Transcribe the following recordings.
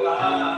Wow.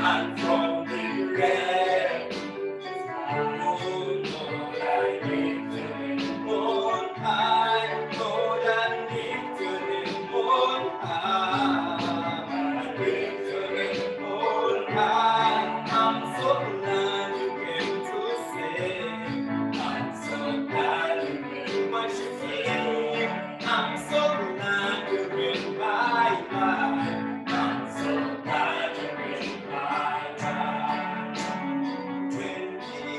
and from the grave. Oh Lord, I lift your name on high. Lord, I lift your name on high. I lift your name on high. I'm so glad you came to save. I'm so glad you came to save. I'm so glad you came by life. I'm so glad you came by life. When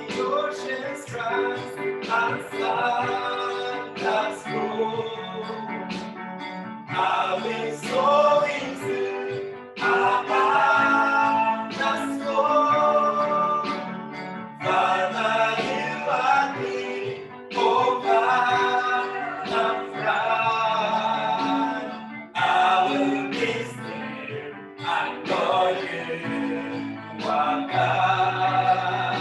the oceans rise and thunders roll, I will soar into abundance flow. Father, you are the over the flood. I will be still and know you are God.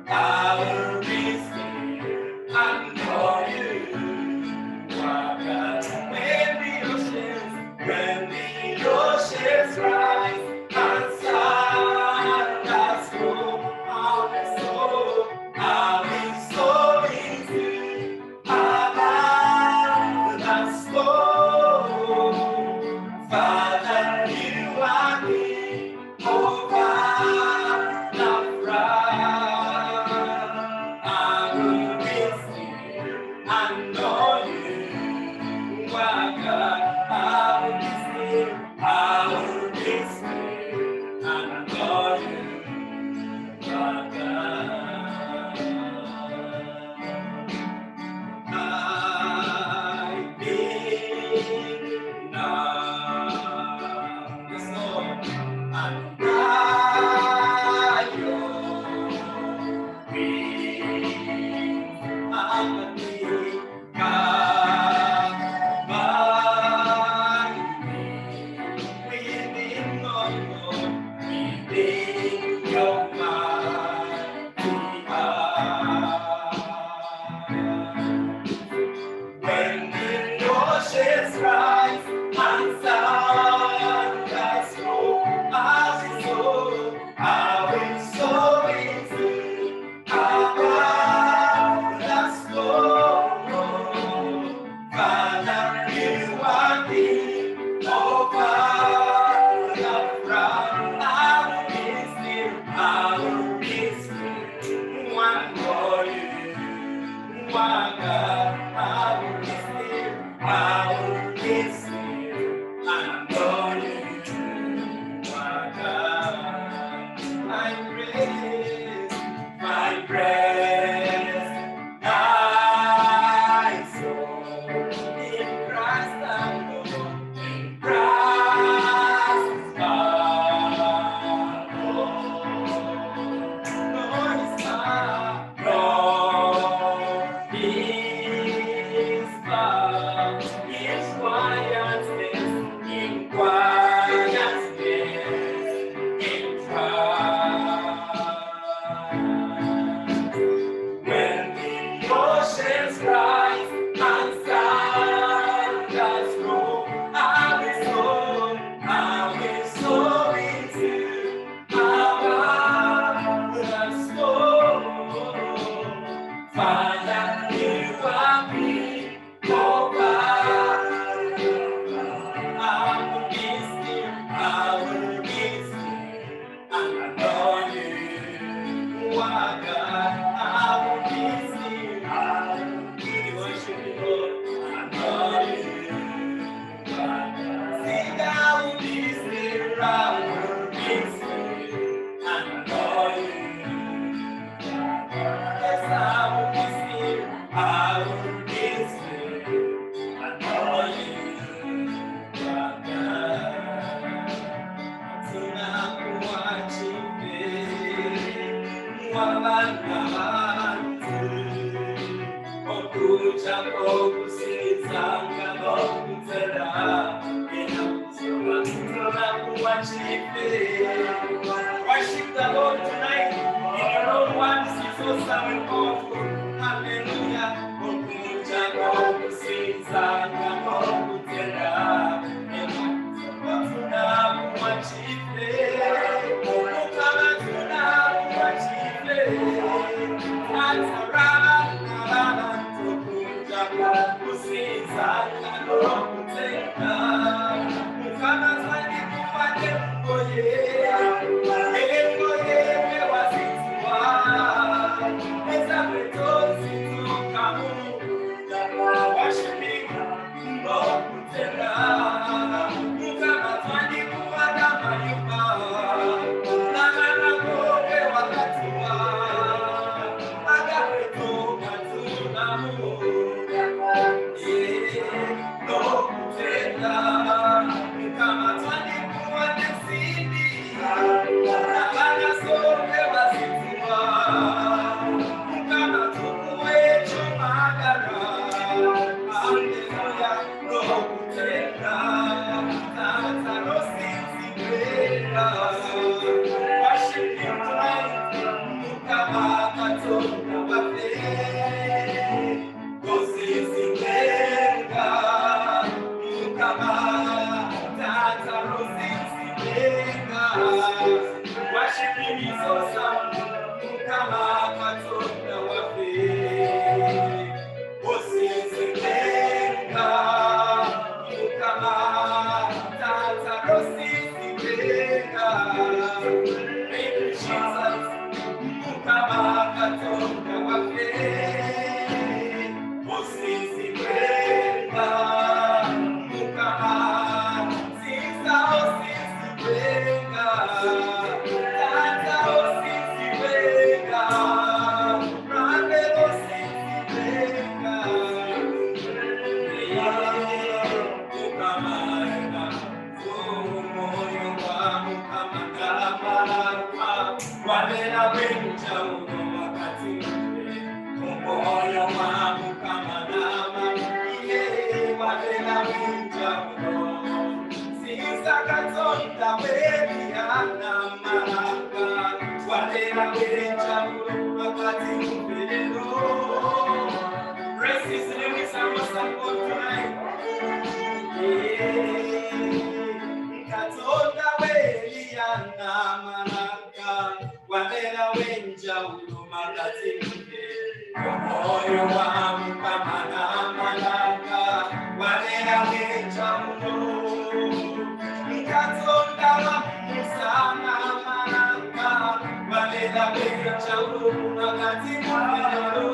I will be still and know you are God. When the oceans rise and thunders roll, I will soar into abundance flow. Father, you are the over the flood. I will be still and know you are God. I will be still and know you are God. I believe now. Yes, Lord. And by your wings, I believe God. By within your mighty arms. When the oceans rise and thunders roll, I will soar into abundance flow. Father, you are the over the ground. I will be still, one for you, one God. I will be still, and know you, one God. My praise, my soul, in Christ alone, in Christ alone. Lord is my Lord is love, is quietness, in quietness, in trust. When the oceans rise and thunders roll, I will soar into abundance flow. Father, you are me over. I will be still, and know you are God. I will be still, I will be worship you, Lord. I know you are God. Sing, I will be still, I will be still, and know you are God. Yes, I will be still, I will be still, and know you are God. Tunakuachipe wabantu okuja okusizanga nokutera inakusoma. Tunakuachipe. Worship the Lord tonight in your own words. He's so powerful. Hallelujah. Okuja okusizanga nokutera inakusoma. Tunakuachipe. Jesus. Mukama katonda waffe. Osisi wenga. Mukama. Sinza osisi wenga. Tata osisi wenga. Rande osisi wenga. Mukama ena. Moyo wa mukama kama. Wabera wenja uno wakati moyo wa mukama nama. Wabera wenja uno. Sinza katonda webiana maraka. Wabera wenja uno wakati mbelelo. Grace is the name of our support tonight. Katonda webiana maraka. Wabera wenja uno wakati mbelelo. Moyo wa mukama nama maraka. Wabera wenja uno. Katonda wa musana maraka. Wabera wenja uno wakati mbelelo.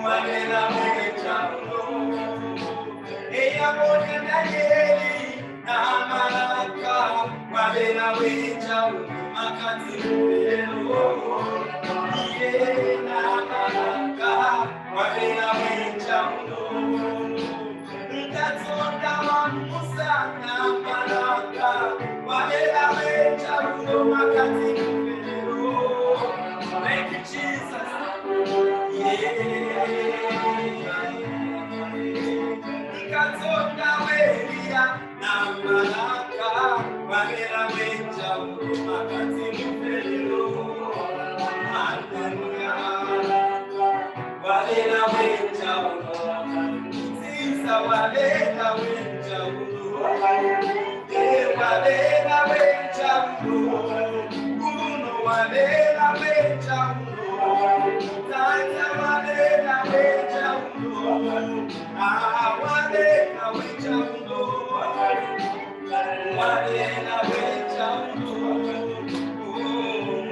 Wabera wenja uno. Eya moja Danieli na maraka. Wabera wenja uno wakati mbelelo. Na maraka. Wabera wenja uno. Katonda wa musana maraka. Wabera wenja uno wakati mbelelo. Thank you, Jesus. Katonda welia na maraka. Wabera wenja uno wakati mbelelo. Wabera wenja uno. Sinza wabera wenja uno. Wabera wenja uno. Uno wabera wenja uno. Tata wabera wenja uno. Wabera wenja uno. Wabera wenja uno.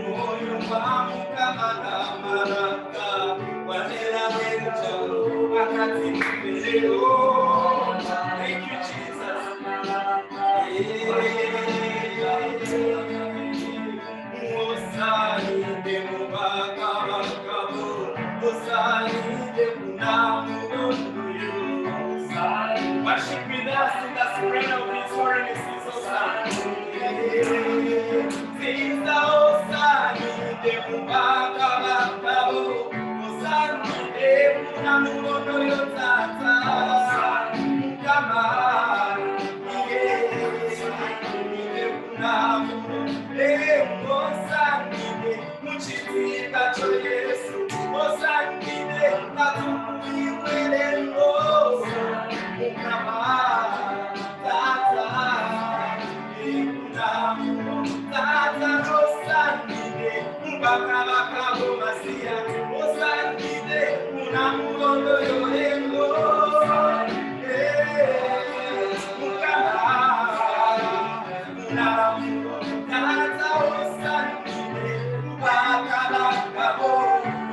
Moyo wa mukama na maraka. Wabera wenja uno wakati mbelelo. Thank you, Jesus. Osalinde mubaka bakabo. Osalinde kunamugonduyo. Worship with us in the spirit of His holiness. Sinza osalinde mubaka bakabo. Osalinde kunamugonduyo tata. Mukama. Osalinde muchitika cho Yesu. Osalinde natukuiwelelo. Mukama tata ikunamu tata osalinde mubaka bakabo masia. Osalinde kunamugondo yolengo. Mukama kunamu tata osalinde mubaka bakabo.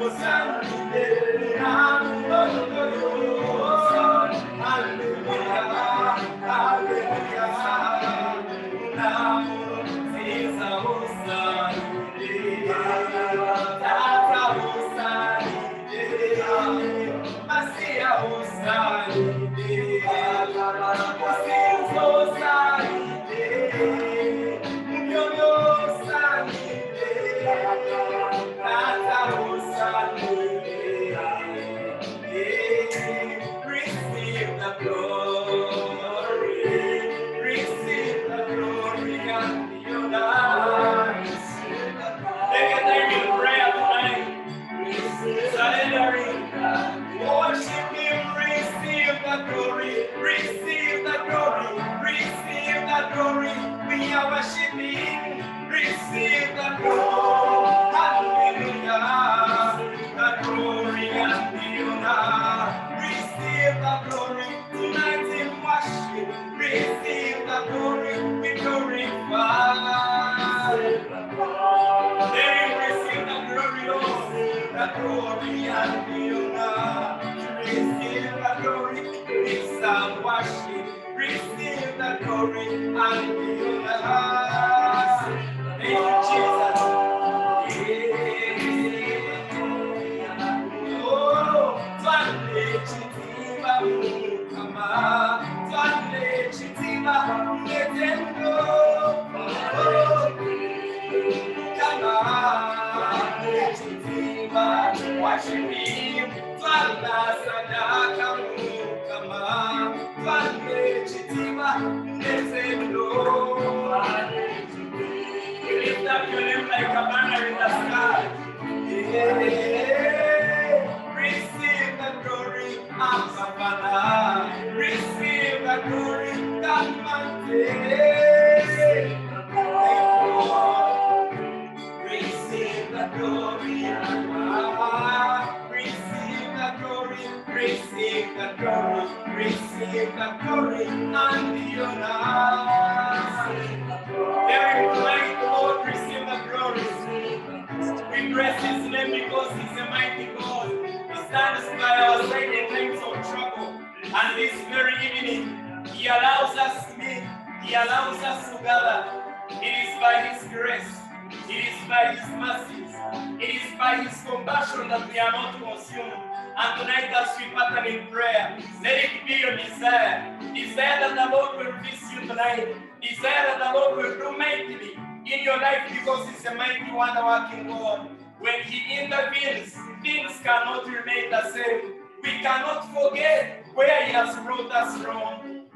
Osalinde kunamugondo yolengo. Hallelujah, hallelujah. Namu Sinza osalinde. Tata osalinde. Masia osalinde. Sinza osalinde. Myoyo osalinde. Tata osalinde. Receive the glory. Receive the glory and the honor. Take a prayer tonight. Surrendering. Worship Him. Receive the glory. Receive the glory. Receive the glory. We are worshiping. Receive the glory. Hallelujah. The glory and the honor. Receive the glory tonight in worship. Receive the glory. We glorify. glory and the honor. Receive the glory, it's our worship. Receive the glory and the honor. Thank you, Jesus. Oh, Twande chitima mukama, Twande chitima netendo. Worship him, Twala Sadaka Mukama, Twale Chitima, Nezendo. You lift up your name like a banner in the sky. Yeah. Receive the glory, Amsabana. Receive the glory, Kamante. Receive the glory, receive the glory, receive the glory, receive the glory, and the honor. Very mighty Lord, receive the glory. We bless his name because he's a mighty God. He stands by our side in times of trouble. And this very evening, he allows us to meet, he allows us to gather. It is by his grace. It is by his mercies. It is by his compassion that we are not consumed. And tonight as we partner in prayer, let it be your desire. Desire that the Lord will visit you tonight. Desire that the Lord will do mightily in your life because he's a mighty wonder-working God. When he intervenes, things cannot remain the same. We cannot forget where he has brought us from.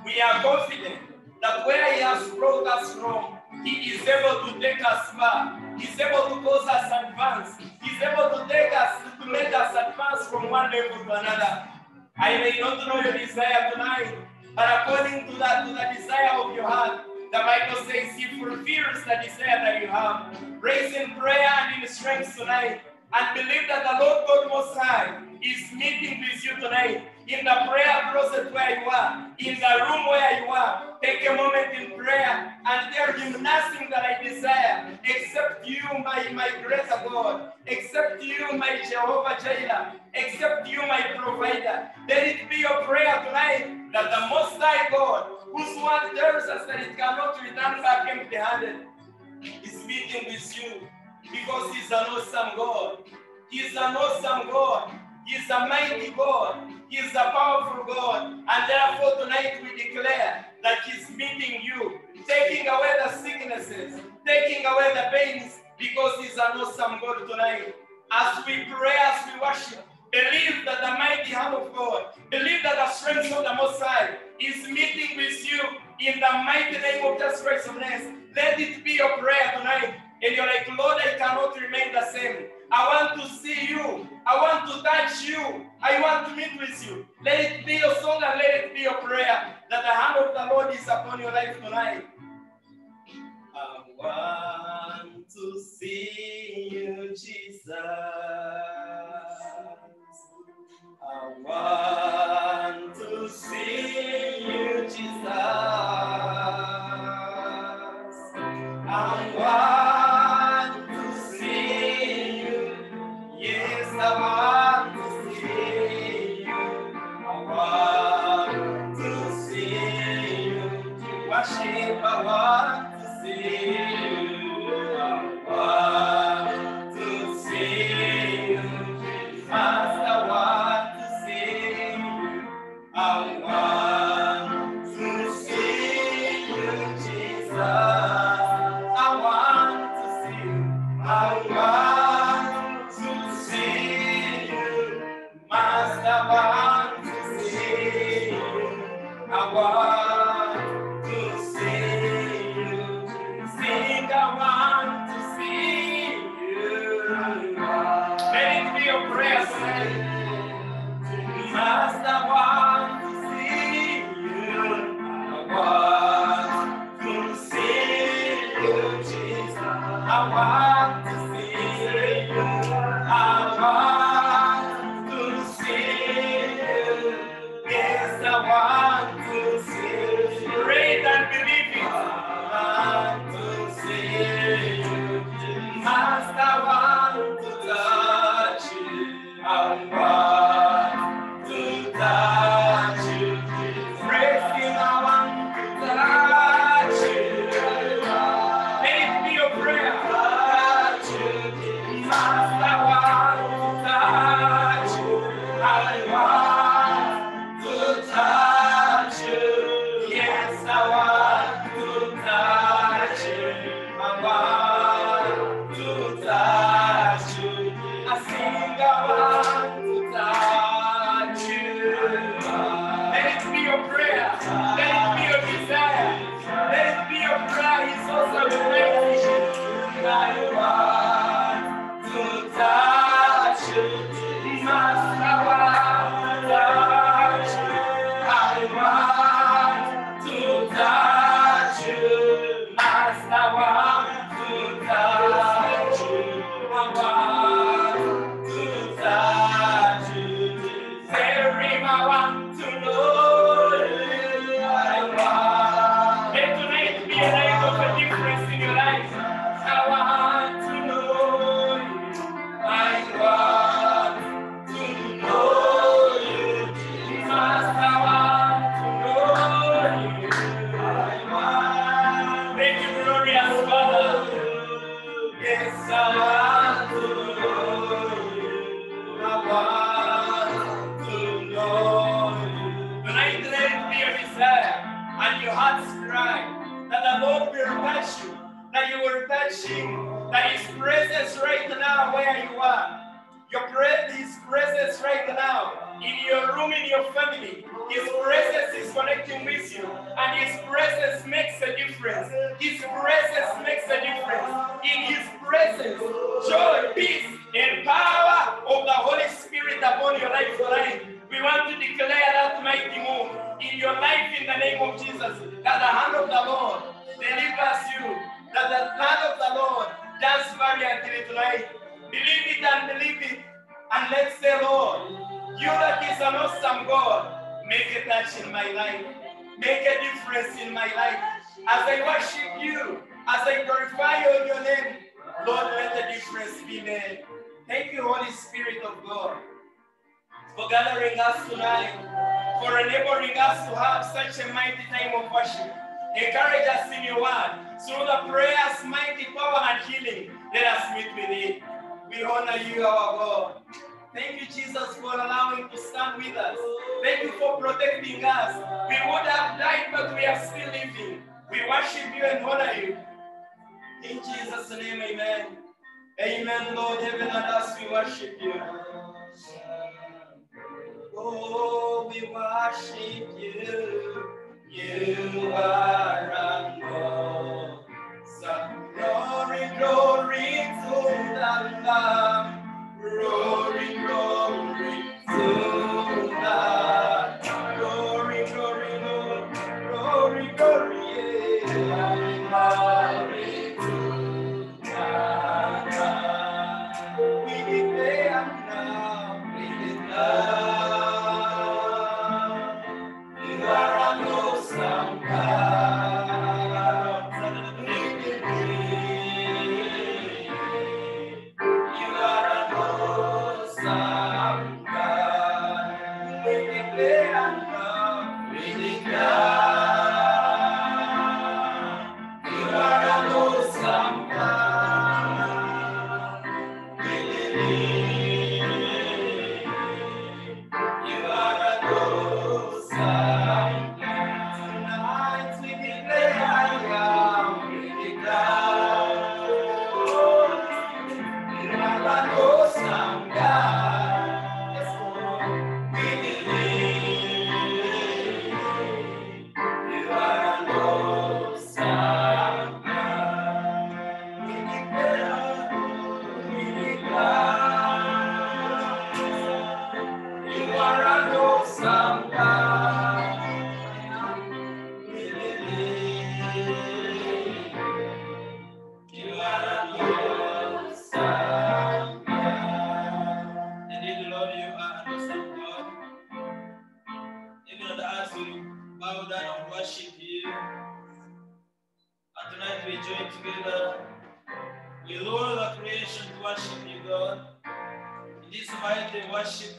We are confident that where he has brought us from, he is able to take us far. He's able to cause us advance. He's able to take us, to make us advance from one level to another. I may not know your desire tonight, but according to that, to the desire of your heart, the Bible says he fulfills the desire that you have. Raise in prayer and in strength tonight, and believe that the Lord God Most High is meeting with you tonight. In the prayer closet where you are, in the room where you are, take a moment in prayer and tell him nothing that I desire except you, my greater God, except you, my Jehovah Jireh, except you, my provider. Let it be your prayer tonight that the Most High God, whose word tells us that it cannot return back empty-handed, is meeting with you because he's an awesome God. He's an awesome God. He's a mighty God. He's a powerful God. And therefore tonight we declare that he's meeting you, taking away the sicknesses, taking away the pains, because he's an awesome God tonight. As we pray, as we worship, believe that the mighty hand of God, believe that the strength of the Most High is meeting with you in the mighty name of Jesus Christ of Nazareth. Let it be your prayer tonight. And you're like, Lord, I cannot remain the same. I want to see you. I want to touch you. I want to meet with you. Let it be your song and let it be your prayer that the hand of the Lord is upon your life tonight. I want to see you, Jesus. I want to see you, Jesus. I want to see you. Yes, I want to see you. I want to see you. Worship, I want to see you. I want to see you. Master, I want to see you. I want to see you, Jesus. I want to see you. I want to see you. Master, I want to see you. I want to see you. Sing, I want to see you. Let it be your prayer tonight. Master, I want to see you. I want to see you, Jesus. I want to see you. I want to see you. Yes, I want to see you. Pray and believe it. I want to see you. Master, I want to touch you. Just I want to touch you. I want to touch you. Say, I want to know you. I want. Let tonight be a night of a difference in your life. I want to know you. I want to know you. Jesus, I want to know you. I want. Thank you, glorious Father. Yes, I want to know you. I want to know you. Tonight, let it be your desire and your heart's cry that the Lord will touch you, that you will touch Him, that His presence right now where you are. Your His presence right now in your room, in your family. His presence is connecting with you, and His presence makes a difference. His presence makes a difference. In His presence, joy, peace, and power of the Holy Spirit upon your life tonight. We want to declare that mighty move in your life in the name of Jesus, that the hand of the Lord delivers you, that the hand of the Lord does valiantly tonight. Believe it and believe it, and let's say, Lord, you that is an awesome God, make a touch in my life, make a difference in my life. As I worship you, as I glorify your name, Lord, let the difference be made. Thank you, Holy Spirit of God, for gathering us tonight, for enabling us to have such a mighty time of worship. Encourage us in your word. Through the prayers, mighty power and healing, let us meet with it. We honor you, our God. Thank you, Jesus, for allowing to stand with us. Thank you for protecting us. We would have died, but we are still living. We worship you and honor you. In Jesus' name, amen. Amen, Lord, heaven and earth, we worship you. Oh, we worship you. You are our God. Glory, glory to the Lamb. Glory, glory to the Lamb. Glory, glory, Lord. Glory, glory, yeah. Glory to the Lamb. We declare now, we declare. You are an awesome God. You are an awesome God. We declare now, we declare. You are an awesome God. We believe. You are an awesome God. Tonight we declare, we declare. You are an awesome God. Yes, Lord. We believe. You are an awesome God. We declare, we declare. You are an awesome God. We believe. You are an awesome God. Indeed, Lord, you are an awesome God. Even on the earth, we bow down and worship you. And tonight we join together with all the creation to worship you, God. In this mighty worship,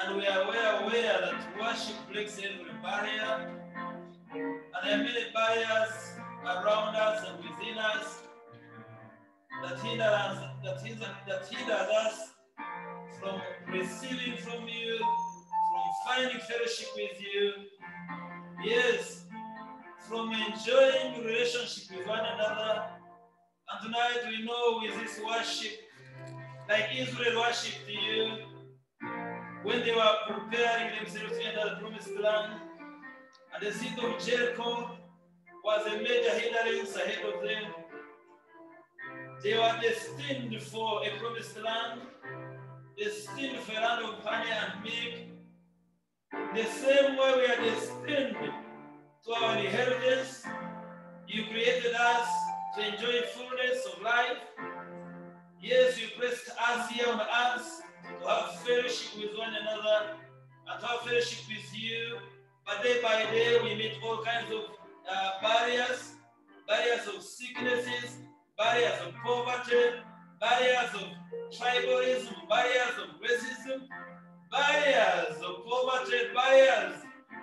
and we are aware that worship breaks every barrier, and there are many barriers around us and within us that hinders us from receiving from you, from finding fellowship with you, yes, from enjoying relationship with one another. And tonight we know with this worship, like Israel worshipped you when they were preparing themselves to enter the promised land, and the city of Jericho was a major hindrance ahead of them. They were destined for a promised land, destined for a land of honey and milk. The same way we are destined to our inheritance, You created us to enjoy fullness of life. Yes, you placed us here on earth to have fellowship with one another and to have fellowship with you. But day by day, we meet all kinds of barriers of sicknesses, barriers of poverty, barriers of tribalism, barriers of racism, barriers of poverty, barriers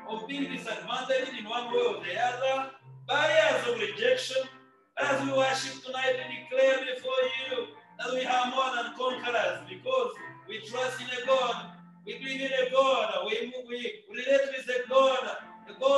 of being disadvantaged in one way or the other, barriers of rejection. As we worship tonight, we declare before you that we are more than conquerors because we trust in a God, we believe in a God, we relate with a God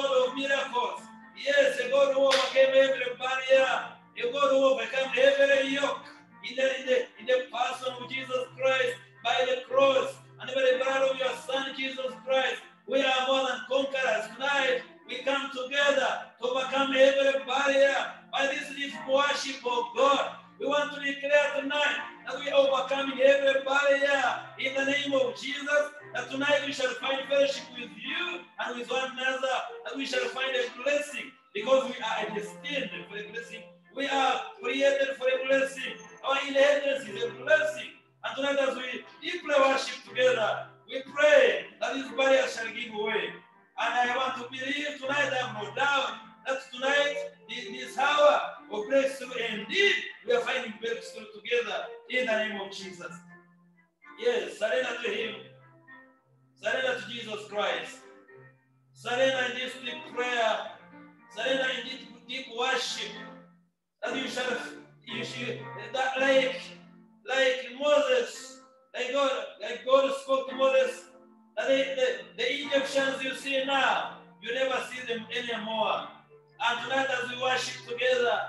of miracles. Yes, a God who overcame every barrier, a God who overcame every yoke in the person of Jesus Christ by the cross and by the blood of your Son Jesus Christ. We are more than conquerors. Tonight, we come together to overcome every barrier by this deep worship of God. We want to declare tonight that we are overcoming every barrier in the name of Jesus. That tonight we shall find fellowship with you and with one another. That we shall find a blessing because we are destined for a blessing. We are created for a blessing. Our inheritance is a blessing. And tonight as we deeply worship together, we pray that these barriers shall give way. And I want to believe tonight, I have no doubt, that tonight, this hour of breakthrough, indeed, we are finding breakthrough together in the name of Jesus. Yes, surrender to Him. Surrender to Jesus Christ. Surrender in this deep prayer. Surrender in this deep worship. That you should, that like Moses, like God spoke to Moses, that the Egyptians you see now, you never see them anymore. And tonight as we worship together,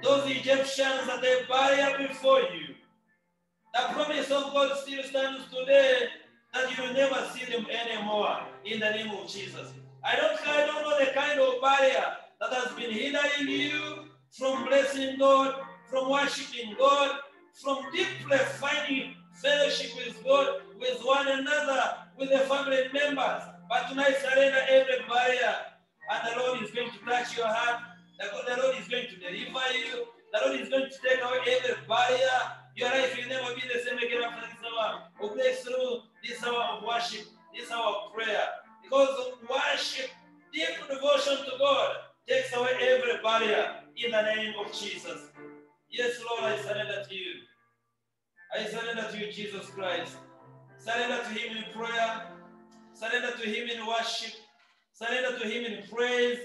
those Egyptians are the barrier before you. The promise of God still stands today that you will never see them anymore in the name of Jesus. I don't know the kind of barrier that has been hindering you from blessing God, from worshiping God, from deeply finding fellowship with God, with one another, with the family members. But tonight, surrender every barrier, and the Lord is going to touch your heart. The Lord is going to deliver you. The Lord is going to take away every barrier. Your life will never be the same again after this hour of breakthrough, this hour of worship, this hour of prayer. Because of worship, deep devotion to God takes away every barrier in the name of Jesus. Yes, Lord, I surrender to you. I surrender to you, Jesus Christ. Surrender to Him in prayer. Surrender to Him in worship. Surrender to Him in praise.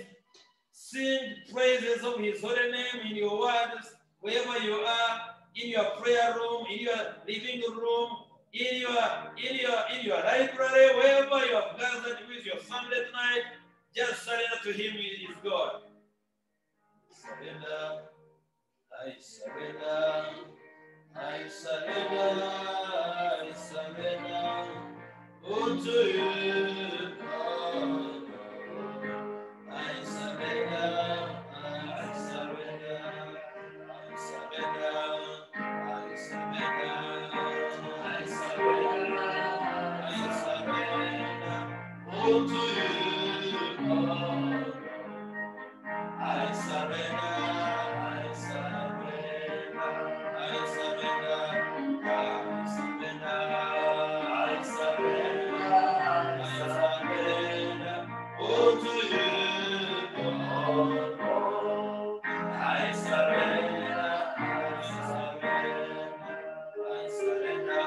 Sing praises of His holy name in your words, wherever you are, in your prayer room, in your living room, in your library, wherever you have gathered with your family tonight. Just surrender to Him. He is God. Surrender. I surrender. I surrender. I surrender. Unto you, God. I surrender. I surrender. I surrender. I surrender. I surrender. I surrender. Unto you, God. I surrender. I surrender. I surrender. I surrender. I surrender. I surrender. Oh, to you, God. I surrender. I surrender. I surrender.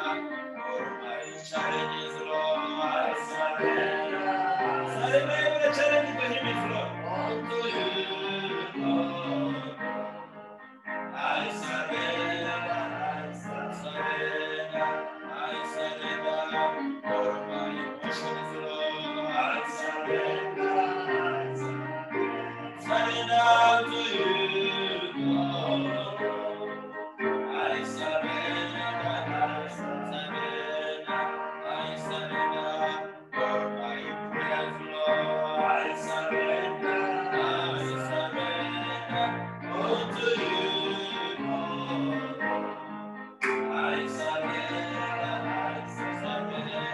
All my challenges, Lord. I surrender. Surrender every challenge to Him is Lord. All to you, God. I surrender, I surrender, I surrender, all my emotions, Lord, I surrender, surrender to you, God. I surrender, I surrender, I surrender, all my prayers, Lord, I surrender, all to you, God. I surrender, I surrender,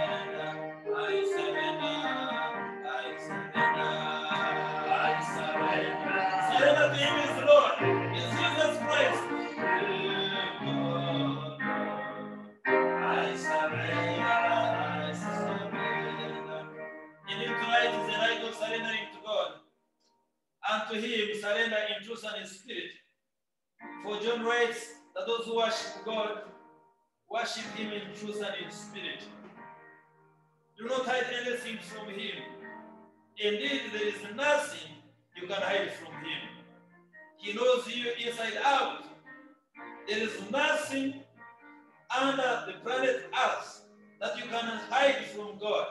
I surrender, I surrender, I surrender. Surrender to Him is Lord. For John writes that those who worship God worship him in truth and in spirit. Do not hide anything from him. Indeed, there is nothing you can hide from him. He knows you inside out. There is nothing under the planet Earth that you can hide from God.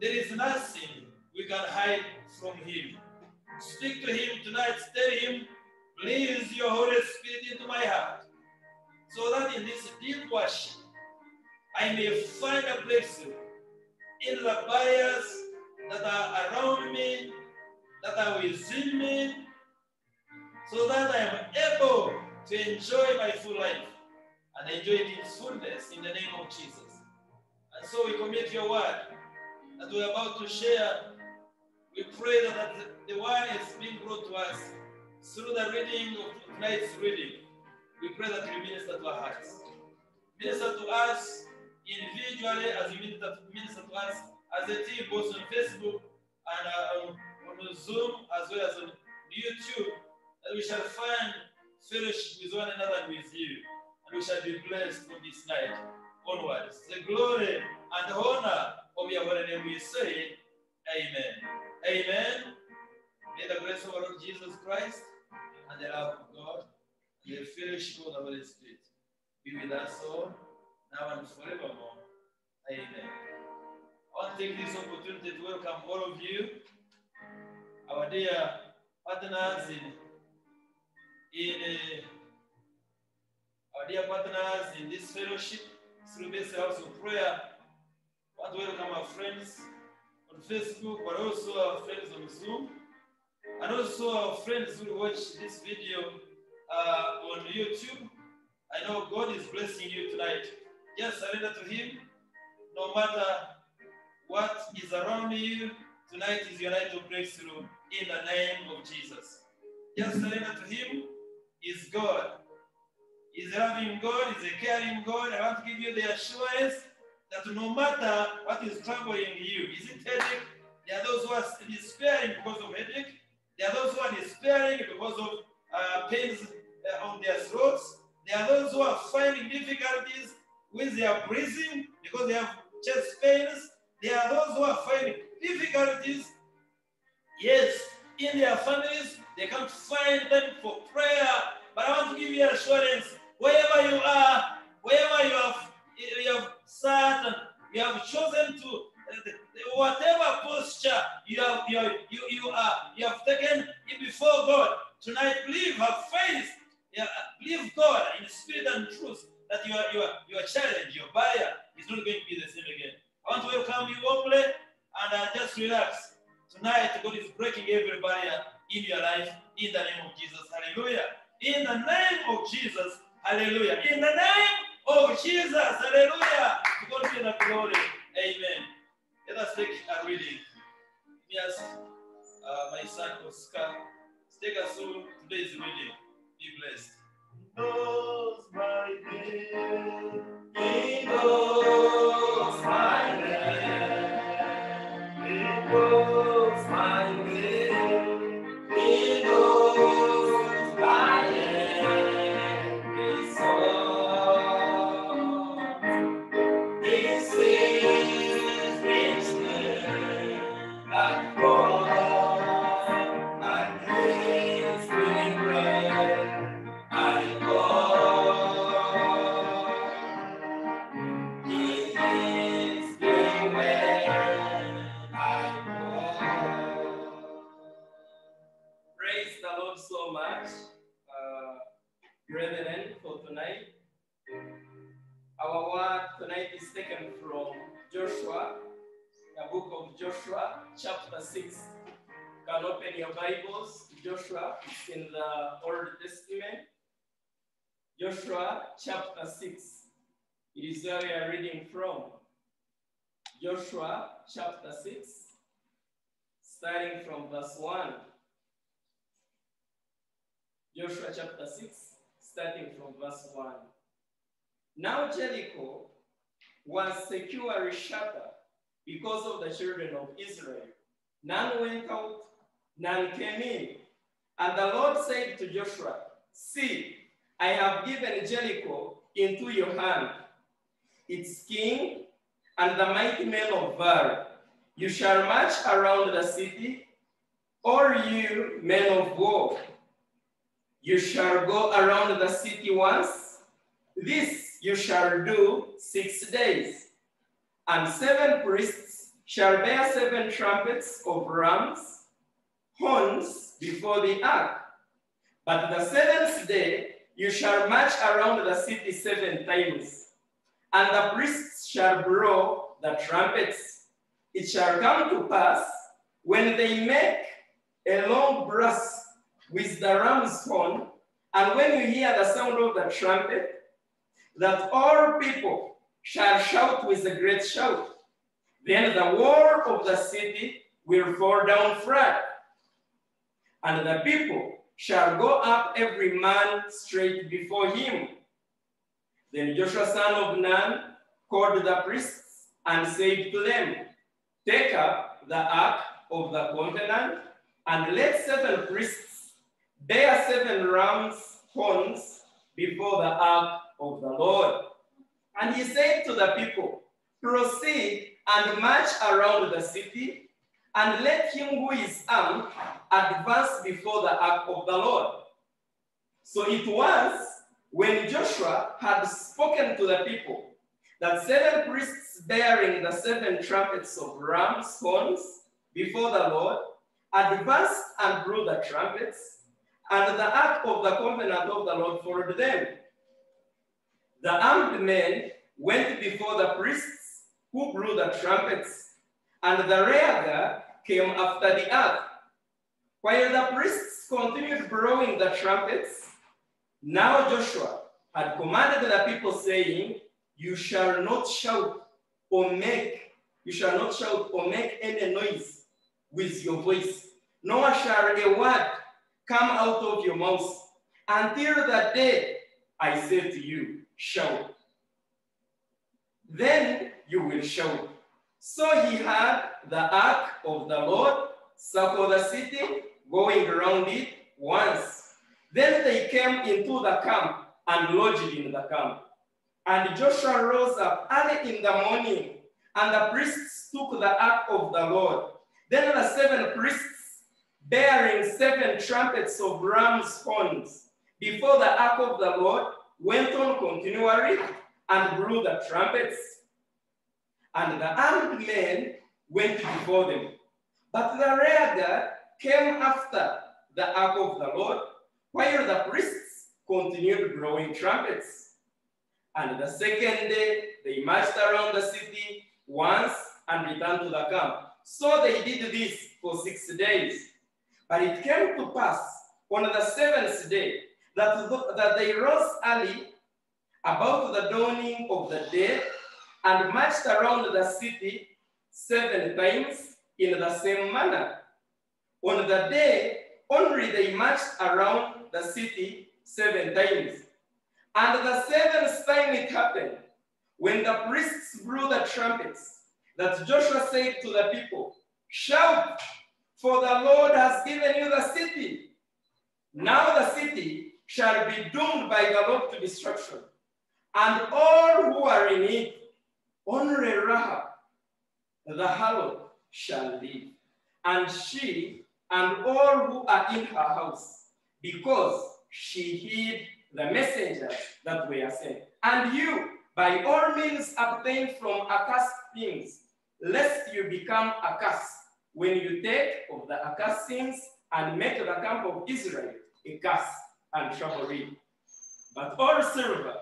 There is nothing we can hide from him. Speak to him tonight. Tell him, please your Holy Spirit into my heart, so that in this deep worship, I may find a breakthrough in the barriers that are around me, that are within me, so that I am able to enjoy my full life and enjoy it in fullness in the name of Jesus. And so we commit your word that we're about to share. We pray that the word is being brought to us through the reading of tonight's reading. We pray that you minister to our hearts. Minister to us individually as you minister to us as a team, both on Facebook and on Zoom as well as on YouTube, that we shall find fellowship with one another and with you, and we shall be blessed from this night onwards. The glory and honor of your holy name we say, amen. Amen. May the grace of our Lord Jesus Christ and the love of God and the fellowship of the Holy Spirit be with us all, now and forevermore. Amen. I want to take this opportunity to welcome all of you, our dear partners in this fellowship through this house of prayer. I want to welcome our friends on Facebook, but also our friends on Zoom, and also our friends who watch this video on YouTube. I know God is blessing you tonight. Just surrender to him. No matter what is around you, tonight is your night of breakthrough in the name of Jesus. Just surrender to him. He's God. He's a loving God. He's a caring God. I want to give you the assurance that no matter what is troubling you, is it headache? There are those who are despairing because of headache. There are those who are despairing because of pains on their throats. There are those who are finding difficulties with their breathing because they have chest pains. There are those who are finding difficulties, yes, in their families. They can't find them for prayer. But I want to give you assurance, wherever you are, wherever you have sat and you have chosen to, whatever posture you have taken it before God tonight, believe, have faith, believe God in spirit and truth that your challenge, your barrier is not going to be the same again. I want to welcome you warmly and just relax. Tonight, God is breaking every barrier in your life in the name of Jesus. Hallelujah. In the name of Jesus. Hallelujah. In the name of Jesus. Hallelujah. To God be the glory. Amen. Let us take a reading. Yes, my son Oscar, take us through today's reading. Be blessed. Knows my name. He knows my name. He knows my name. He knows my name. His song. He sings his name and God and his regret. I God, He is the way. I God. Praise the Lord so much, brethren, for tonight. Our word tonight is taken from Joshua, the book of Joshua, chapter 6. You can open your Bibles to Joshua. It's in the Old Testament. Joshua chapter 6. It is where we are reading from. Joshua chapter 6, starting from verse 1. Joshua chapter 6, starting from verse 1. Now Jericho was securely shattered because of the children of Israel. None went out, none came in. And the Lord said to Joshua, see, I have given Jericho into your hand, its king and the mighty men of valor. You shall march around the city, all you men of war. You shall go around the city once. This you shall do 6 days. And 7 priests shall bear 7 trumpets of rams, horns before the ark. But the 7th day you shall march around the city 7 times. And the priests shall blow the trumpets. It shall come to pass, when they make a long blast with the ram's horn, and when you hear the sound of the trumpet, that all people shall shout with a great shout. Then the wall of the city will fall down flat, and the people shall go up every man straight before him. Then Joshua son of Nun called the priests and said to them, take up the ark of the covenant, and let 7 priests bear 7 rams' horns before the ark of the Lord. And he said to the people, proceed and march around the city, and let him who is armed advance before the ark of the Lord. So it was when Joshua had spoken to the people that 7 priests bearing the 7 trumpets of rams' horns before the Lord advanced and blew the trumpets, and the ark of the covenant of the Lord followed them. The armed men went before the priests who blew the trumpets, and the rear guard came after the ark. While the priests continued blowing the trumpets, now Joshua had commanded the people, saying, you shall not shout or make any noise with your voice, nor shall a word come out of your mouth until the day I say to you, shout. Then you will shout. So he had the ark of the Lord circle the city, going around it once. Then they came into the camp and lodged in the camp. And Joshua rose up early in the morning, and the priests took the ark of the Lord. Then the 7 priests, bearing 7 trumpets of rams' horns before the ark of the Lord, went on continually and blew the trumpets. And the armed men went before them. But the rear guard came after the ark of the Lord, while the priests continued blowing trumpets. And the second day, they marched around the city once and returned to the camp. So they did this for 6 days. But it came to pass on the 7th day that they rose early about the dawning of the day and marched around the city 7 times in the same manner. On the day only they marched around the city 7 times. And the 7th time it happened, when the priests blew the trumpets, that Joshua said to the people, shout, for the Lord has given you the city. Now the city shall be doomed by the Lord to destruction, and all who are in it, only Rahab, the harlot, shall live, and she and all who are in her house, because she hid the messengers that were sent. And you, by all means, abstain from accursed things, lest you become accursed when you take of the accursed things and make the camp of Israel a curse and trouble it. But all silver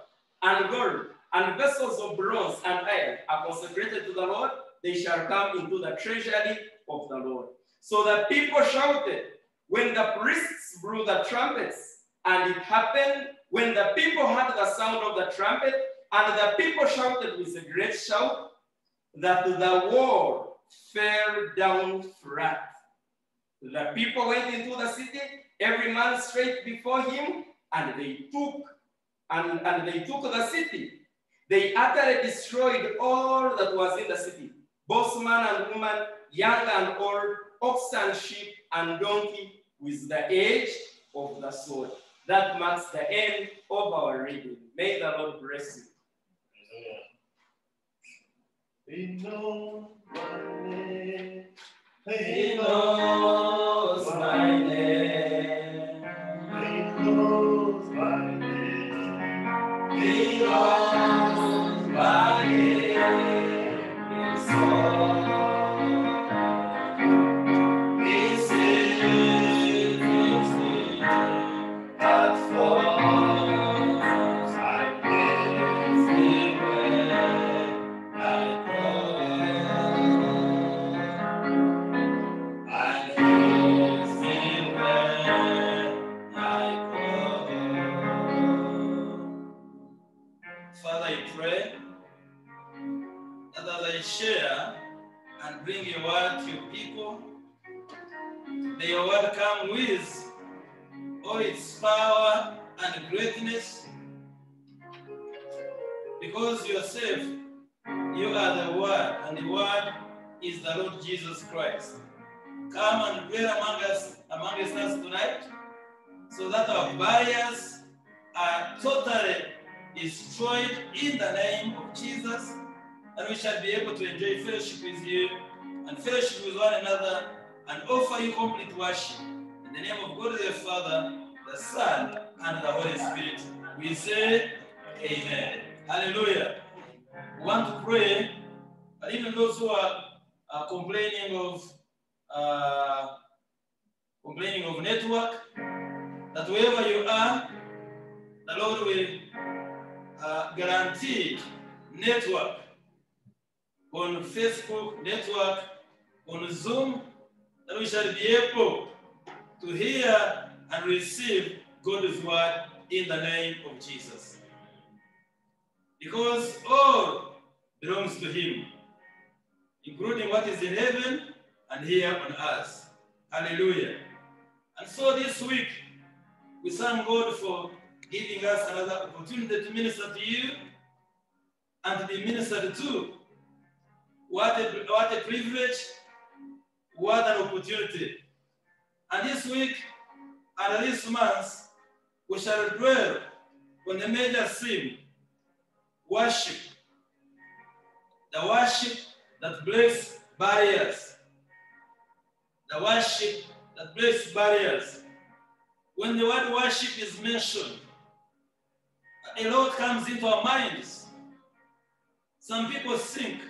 and gold and vessels of bronze and iron are consecrated to the Lord. They shall come into the treasury of the Lord. So the people shouted when the priests blew the trumpets, and it happened when the people heard the sound of the trumpet, and the people shouted with a great shout, that the wall fell down flat. The people went into the city, every man straight before him, and they took the city. They utterly destroyed all that was in the city, both man and woman, young and old, ox and sheep and donkey, with the edge of the sword. That marks the end of our reading. May the Lord bless you. He knows my name. He knows my name. He knows my name. He knows my name. His soul. He sees his name at falls. I guess Everywhere I go. And he's everywhere I go. Father, I pray that as I share and bring your word to your people, may your word come with all its power and greatness, because yourself, you are the word, and the word is the Lord Jesus Christ. Come and dwell amongst us tonight, so that our barriers are totally destroyed in the name of Jesus, and we shall be able to enjoy fellowship with you and fellowship with one another and offer you complete worship. In the name of God the Father, the Son, and the Holy Spirit, we say amen. Hallelujah. We want to pray, but even those who are complaining of network, that wherever you are, the Lord will guarantee network on Facebook, network on Zoom, that we shall be able to hear and receive God's word in the name of Jesus. Because all belongs to him, including what is in heaven and here on earth. Hallelujah. And so this week, we thank God for giving us another opportunity to minister to you and to be ministered to. What a privilege, what an opportunity. And this week and this month, we shall dwell on the major theme, worship. The worship that breaks barriers. The worship that breaks barriers. When the word worship is mentioned, a lot comes into our minds. Some people think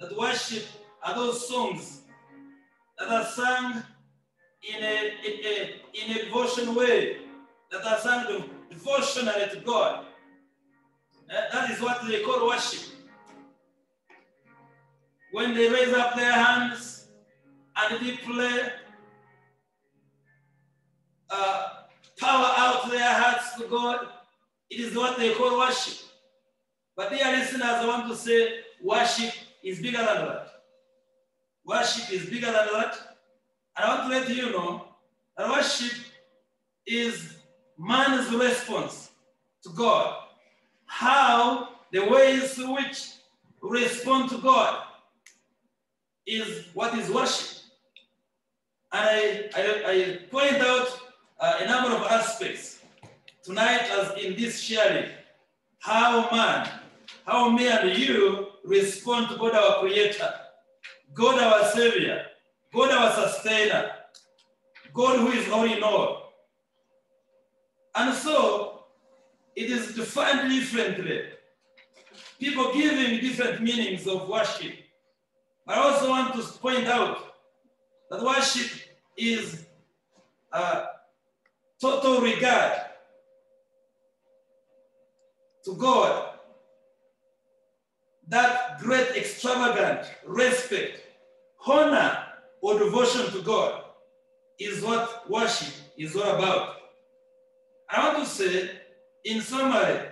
that worship are those songs that are sung in a devotion way, that are sung devotionally to God. That is what they call worship. When they raise up their hands and they play, power out their hearts to God, it is what they call worship. But dear listeners, I want to say worship is bigger than that. Worship is bigger than that. And I want to let you know that worship is man's response to God. How the ways through which we respond to God is what is worship. And I point out a number of aspects tonight as in this sharing. How me and you respond to God our Creator, God our Savior, God our Sustainer, God who is all in all. And so, it is defined differently. People giving different meanings of worship. I also want to point out that worship is total regard to God. That great extravagant respect, honor, or devotion to God is what worship is all about. I want to say, in summary,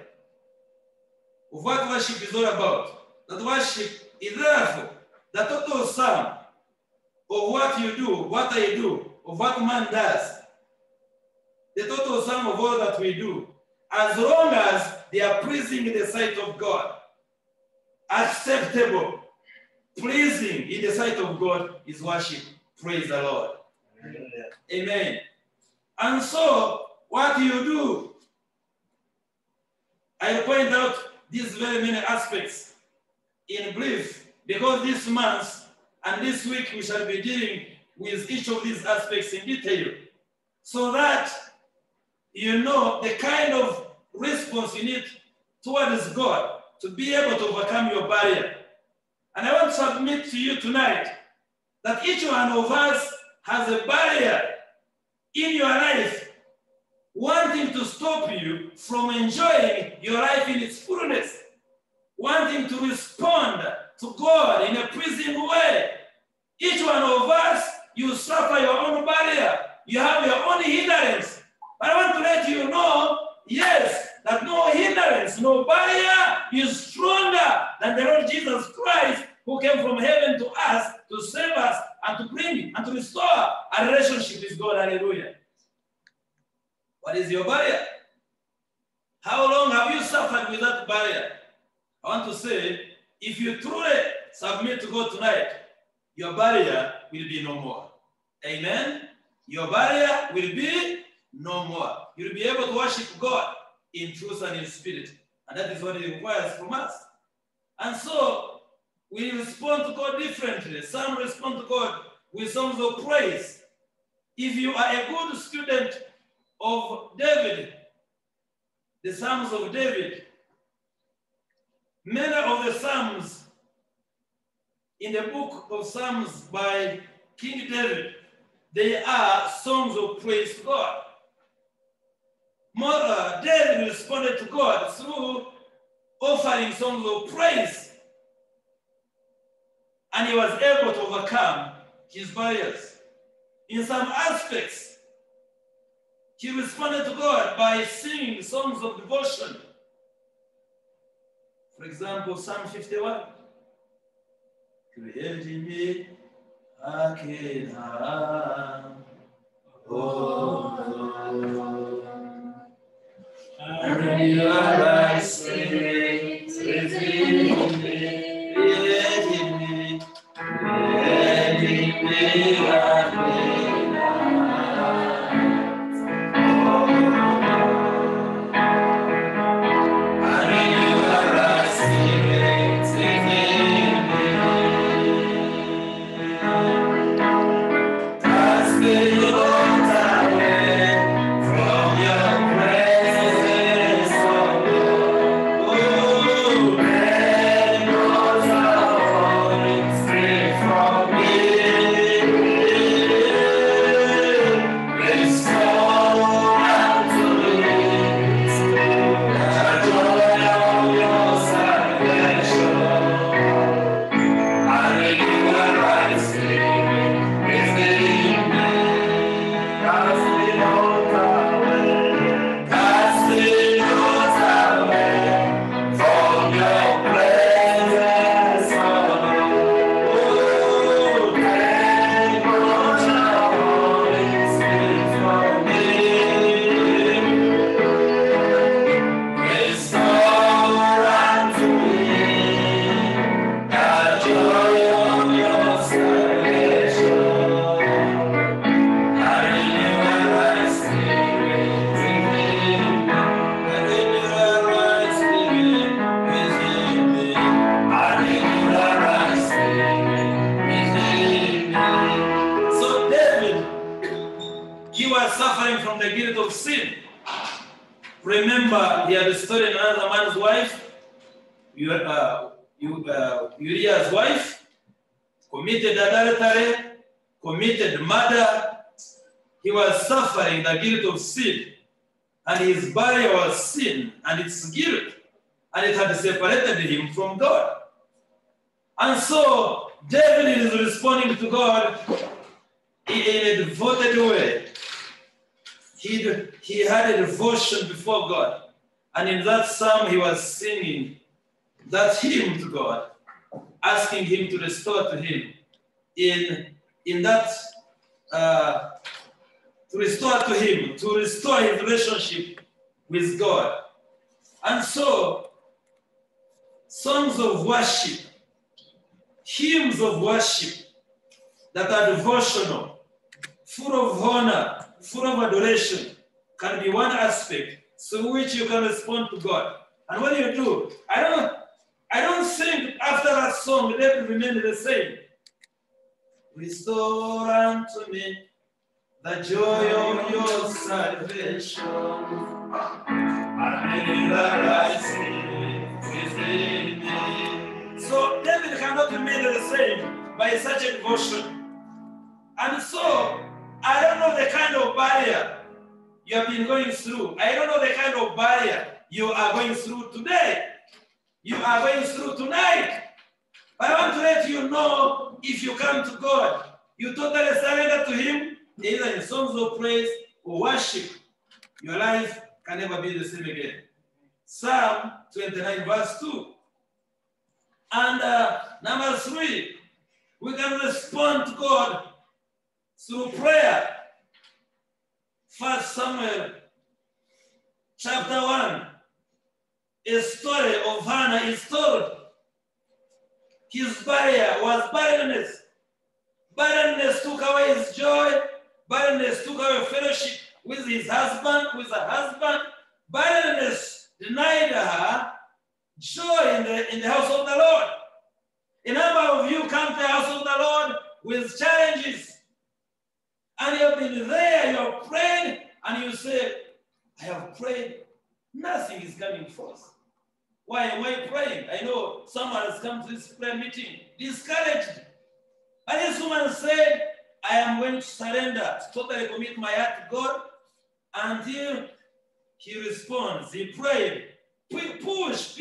of what worship is all about, that worship is therefore the total sum of what you do, what I do, of what man does. The total sum of all that we do, as long as they are pleasing in the sight of God, acceptable, pleasing in the sight of God is worship. Praise the Lord. Amen. Amen. And so, what you do. I'll point out these very many aspects in brief, because this month and this week we shall be dealing with each of these aspects in detail, so that you know the kind of response you need towards God to be able to overcome your barrier. And I want to submit to you tonight that each one of us has a barrier in your life wanting to stop you from enjoying your life in its fullness, wanting to respond to God in a pleasing way. Each one of us, you suffer your own barrier. You have your own hindrance. But I want to let you know, yes, that no hindrance, no barrier is stronger than the Lord Jesus Christ, who came from heaven to us to save us and to bring and to restore a relationship with God. Hallelujah. What is your barrier? How long have you suffered with that barrier? I want to say, if you truly submit to God tonight, your barrier will be no more. Amen? Your barrier will be no more. You'll be able to worship God in truth and in spirit. And that is what He requires from us. And so, we respond to God differently. Some respond to God with songs of praise. If you are a good student of David, the Psalms of David, many of the Psalms in the book of Psalms by King David, they are songs of praise to God. David responded to God through offering songs of praise, and he was able to overcome his barriers. In some aspects, he responded to God by singing songs of devotion. For example, Psalm 51. Create in me a clean heart, O Lord, and renew a right spirit within me. Create in me a clean heart, O Lord, and renew a right spirit within me. Cast me not away from your presence, O Lord. Oh, let not your Holy Spirit from me. Restore unto me the joy of your salvation. And renew a right spirit within me. Cast me not away, cast me not away from your presence, O Lord. Oh, take not your Holy Spirit from me. Restore unto me the joy of your salvation. I renew a right spirit within me. I renew a right spirit within me. I renew a right spirit within me. So David, he was suffering from the guilt of sin. Remember, he had stolen another man's wife, Uriah's wife, committed adultery, committed murder. He was suffering the guilt of sin, and his barrier was sin and its guilt, and it had separated him from God. And so David is responding to God in a devoted way. He had a devotion before God, and in that psalm he was singing that hymn to God, asking Him to restore to him in that to restore to him, to restore his relationship with God. And so, songs of worship, hymns of worship that are devotional, full of honor, full of adoration, can be one aspect through which you can respond to God. And when you do, I don't think after that song let it remain the same. Restore unto me the joy of your salvation, and the rising within me. So David cannot remain the same by such a devotion. And so I don't know the kind of barrier you have been going through. I don't know the kind of barrier you are going through today. You are going through tonight. But I want to let you know, if you come to God, you totally surrender to Him, either in songs of praise or worship, your life can never be the same again. Psalm 29 verse 2. And number 3, we can respond to God through prayer. 1 Samuel chapter 1, a story of Hannah is told. His barrier was barrenness. Barrenness took away his joy. Barrenness took away fellowship with his husband, with her husband. Barrenness denied her joy in the house of the Lord. A number of you come to the house of the Lord with challenges. And you have been there, you have prayed, and you say, I have prayed, nothing is coming forth. Why am I praying? I know someone has come to this prayer meeting discouraged. And this woman said, I am going to surrender, to totally commit my heart to God until He responds. He prayed. Push,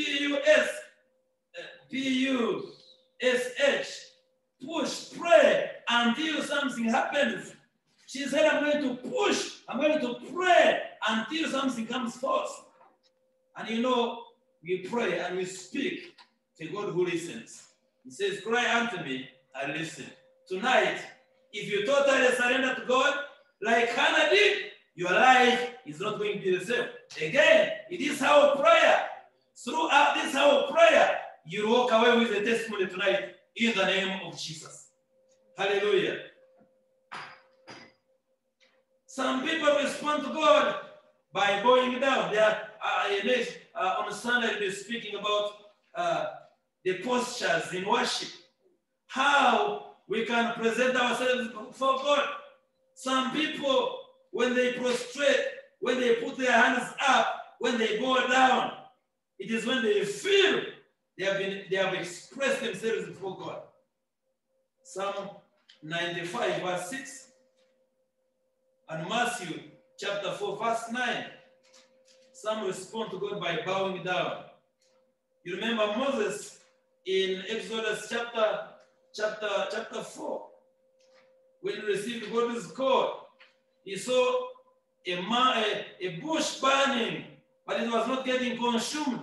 P-U-S-H. Push, pray until something happens. She said, I'm going to push, I'm going to pray until something comes forth. And you know, we pray and we speak to God who listens. He says, cry unto me, I listen. Tonight, if you totally surrender to God, like Hannah did, your life is not going to be the same. Again, it is our prayer. Throughout this our prayer, you walk away with a testimony tonight in the name of Jesus. Hallelujah. Some people respond to God by bowing down. They are, on Sunday, we'll be speaking about the postures in worship. How we can present ourselves before God. Some people, when they prostrate, when they put their hands up, when they bow down, it is when they feel they have expressed themselves before God. Psalm 95 verse 6 and Matthew chapter 4 verse 9. Some respond to God by bowing down. You remember Moses in Exodus chapter 4, when he received God's call, he saw a bush burning, but it was not getting consumed.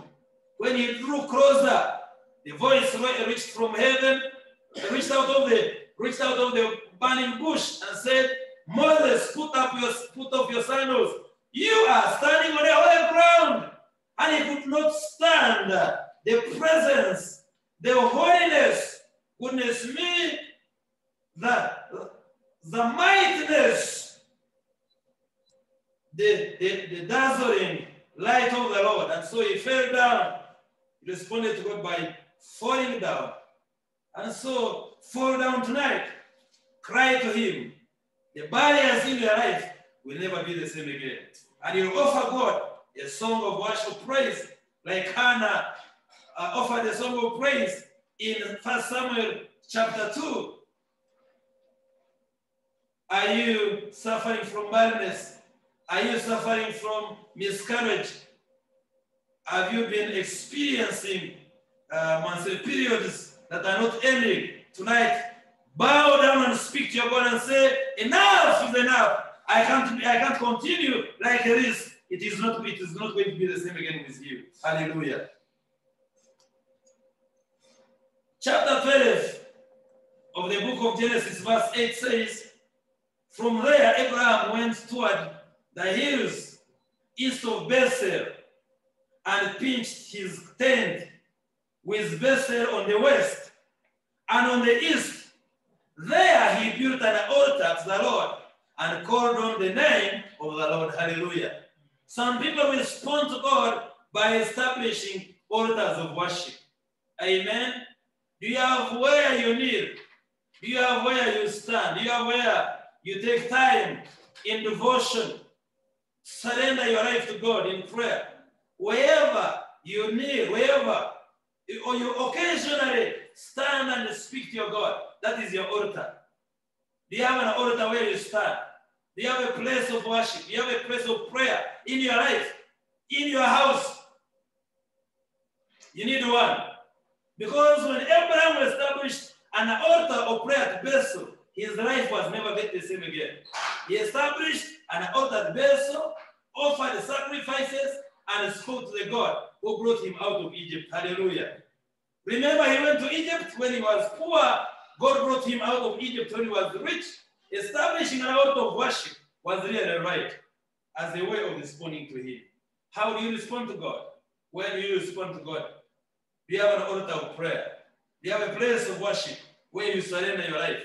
When he drew closer, the voice reached from heaven, reached out of the burning bush and said, Moses, put off your sandals. You are standing on the holy ground. And he could not stand the presence, the holiness, goodness me, the mightiness, the dazzling light of the Lord. And so he fell down. He responded to God by falling down. And so fall down tonight. Cry to Him. The barriers in your life will never be the same again. And you offer God a song of worship praise, like Hannah offered a song of praise in 1 Samuel chapter 2. Are you suffering from barrenness? Are you suffering from miscarriage? Have you been experiencing monthly periods that are not ending? Tonight, bow down and speak to your God and say, enough is enough. I can't continue like this. It is not going to be the same again with you. Hallelujah. Chapter 12 of the book of Genesis, verse 8 says, from there Abraham went toward the hills east of Bethel and pitched his tent with Bethel on the west, and on the east, there he built an altar to the Lord and called on the name of the Lord. Hallelujah. Some people respond to God by establishing altars of worship. Amen. Do you have where you kneel? Do you have where you stand? Do you have where you take time in devotion? Surrender your life to God in prayer. Wherever you kneel, wherever, or you occasionally stand and speak to your God, that is your altar. Do you have an altar where you stand? Do you have a place of worship? Do you have a place of prayer in your life, in your house? You need one. Because when Abraham established an altar of prayer at Bethel, his life was never the same again. He established an altar at Bethel, offered sacrifices, and spoke to the God who brought him out of Egypt. Hallelujah. Remember, he went to Egypt when he was poor. God brought him out of Egypt when he was rich. Establishing an altar of worship was really right as a way of responding to him. How do you respond to God? When do you respond to God? Do you have an altar of prayer? Do you have a place of worship where you surrender your life?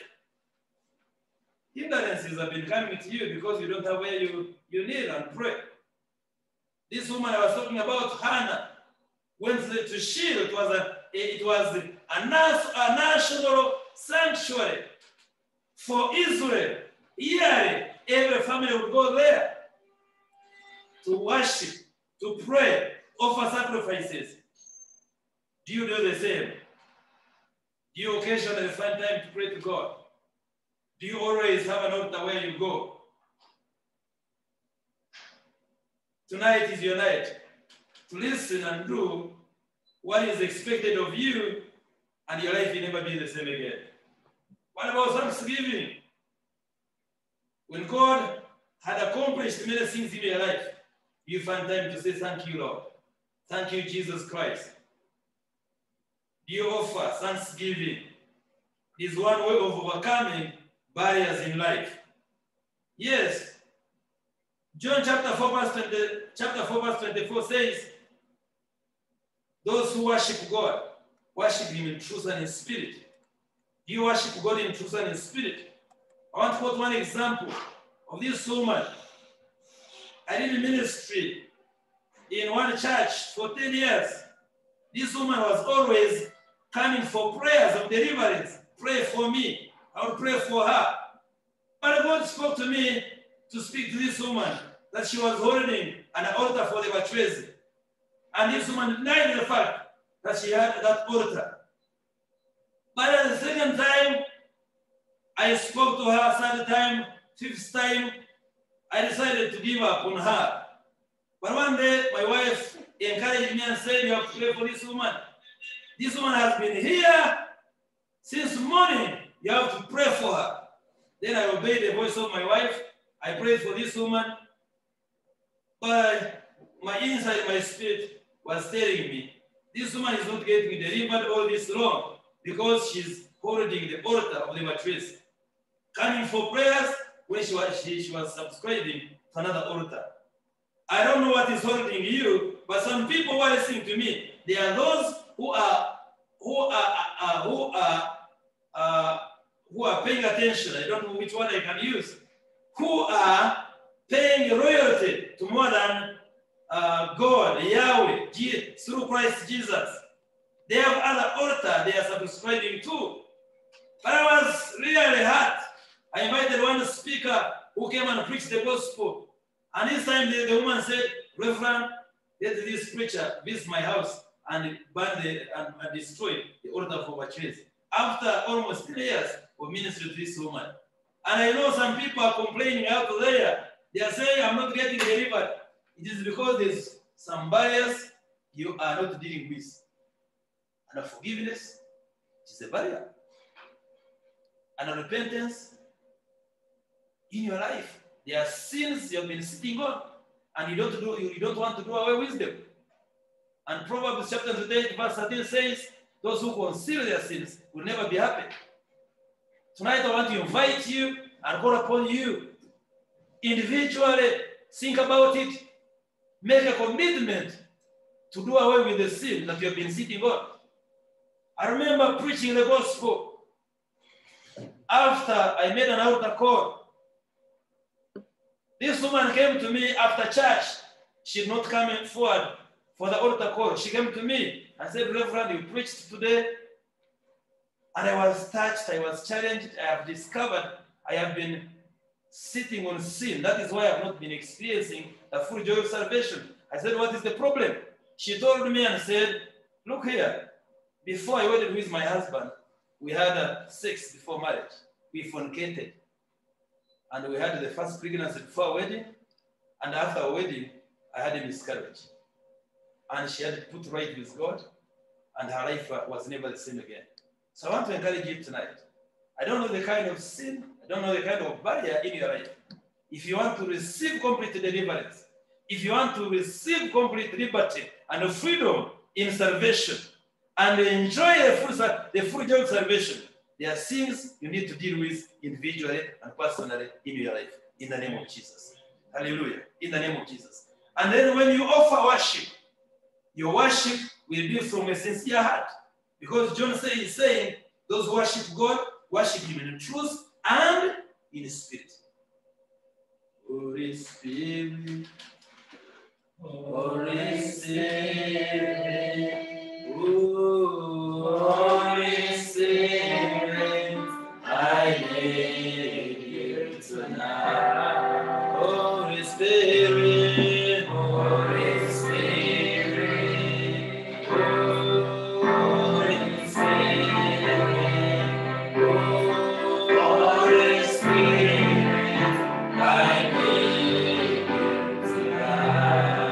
Hindrances have been coming to you because you don't have where you kneel and pray. This woman I was talking about, Hannah, went to Shiloh. It was a national sanctuary for Israel. Yearly, every family would go there to worship, to pray, offer sacrifices. Do you do the same? Do you occasionally find time to pray to God? Do you always have an altar where you go? Tonight is your night to listen and do what is expected of you, and your life will never be the same again. What about Thanksgiving? When God had accomplished many things in your life, you find time to say, thank you, Lord. Thank you, Jesus Christ. Do you offer thanksgiving? It is one way of overcoming barriers in life. Yes. John chapter 4 verse 24 says, those who worship God, worship him in truth and in spirit. Do you worship God in truth and in spirit? I want to quote one example of this woman. I did ministry in one church for 10 years. This woman was always coming for prayers of deliverance. Pray for me. I would pray for her. But God spoke to me to speak to this woman that she was holding an altar for the Bachwezi. And this woman denied the fact that she had that altar. But at the second time, I spoke to her, third time, fifth time, I decided to give up on her. But one day, my wife encouraged me and said, you have to pray for this woman. This woman has been here since morning. You have to pray for her. Then I obeyed the voice of my wife. I prayed for this woman. But my inside, my spirit was telling me, this woman is not getting delivered all this long because she's holding the altar of the matrix. Coming for prayers when she was subscribing to another altar. I don't know what is holding you, but some people who are listening to me, they are those who are paying attention. I don't know which one I can use. Who are paying royalty to more than God, Yahweh, through Christ Jesus. They have other altar they are subscribing to. But I was really hurt. I invited one speaker who came and preached the gospel. And this time the woman said, Reverend, let this preacher visit my house and burn and destroy the altar for Bachwezi. After almost 3 years of ministry to this woman. And I know some people are complaining out there. They are saying, I'm not getting delivered. It is because there's some barriers you are not dealing with. And forgiveness is a barrier. And repentance in your life. There are sins you have been sitting on, and you don't want to do away with them. And Proverbs chapter 28, verse 13 says, those who conceal their sins will never be happy. Tonight I want to invite you and call upon you. Individually, think about it. Make a commitment to do away with the sin that you have been sitting on. I remember preaching the gospel after I made an altar call. This woman came to me after church. She did not come forward for the altar call. She came to me and said, Reverend, you preached today. And I was touched, I was challenged, I have discovered I have been sitting on sin. That is why I have not been experiencing the full joy of salvation. I said, what is the problem? She told me and said, look here, before I wedded with my husband, we had sex before marriage. We fornicated. And we had the first pregnancy before wedding. And after our wedding, I had a miscarriage. And she had to put right with God. And her life was never the same again. So I want to encourage you tonight. I don't know the kind of sin, I don't know the kind of barrier in your life. If you want to receive complete deliverance, if you want to receive complete liberty and freedom in salvation, and enjoy the full joy of salvation, there are things you need to deal with individually and personally in your life, in the name of Jesus. Hallelujah. In the name of Jesus. And then when you offer worship, your worship will be from a sincere heart. Because John is saying, those who worship God, worship Him in truth and in spirit. Holy Spirit, Holy Spirit, Holy Spirit, I need you tonight. Holy Spirit, Holy Spirit, Holy Spirit, Holy Spirit, I need you tonight.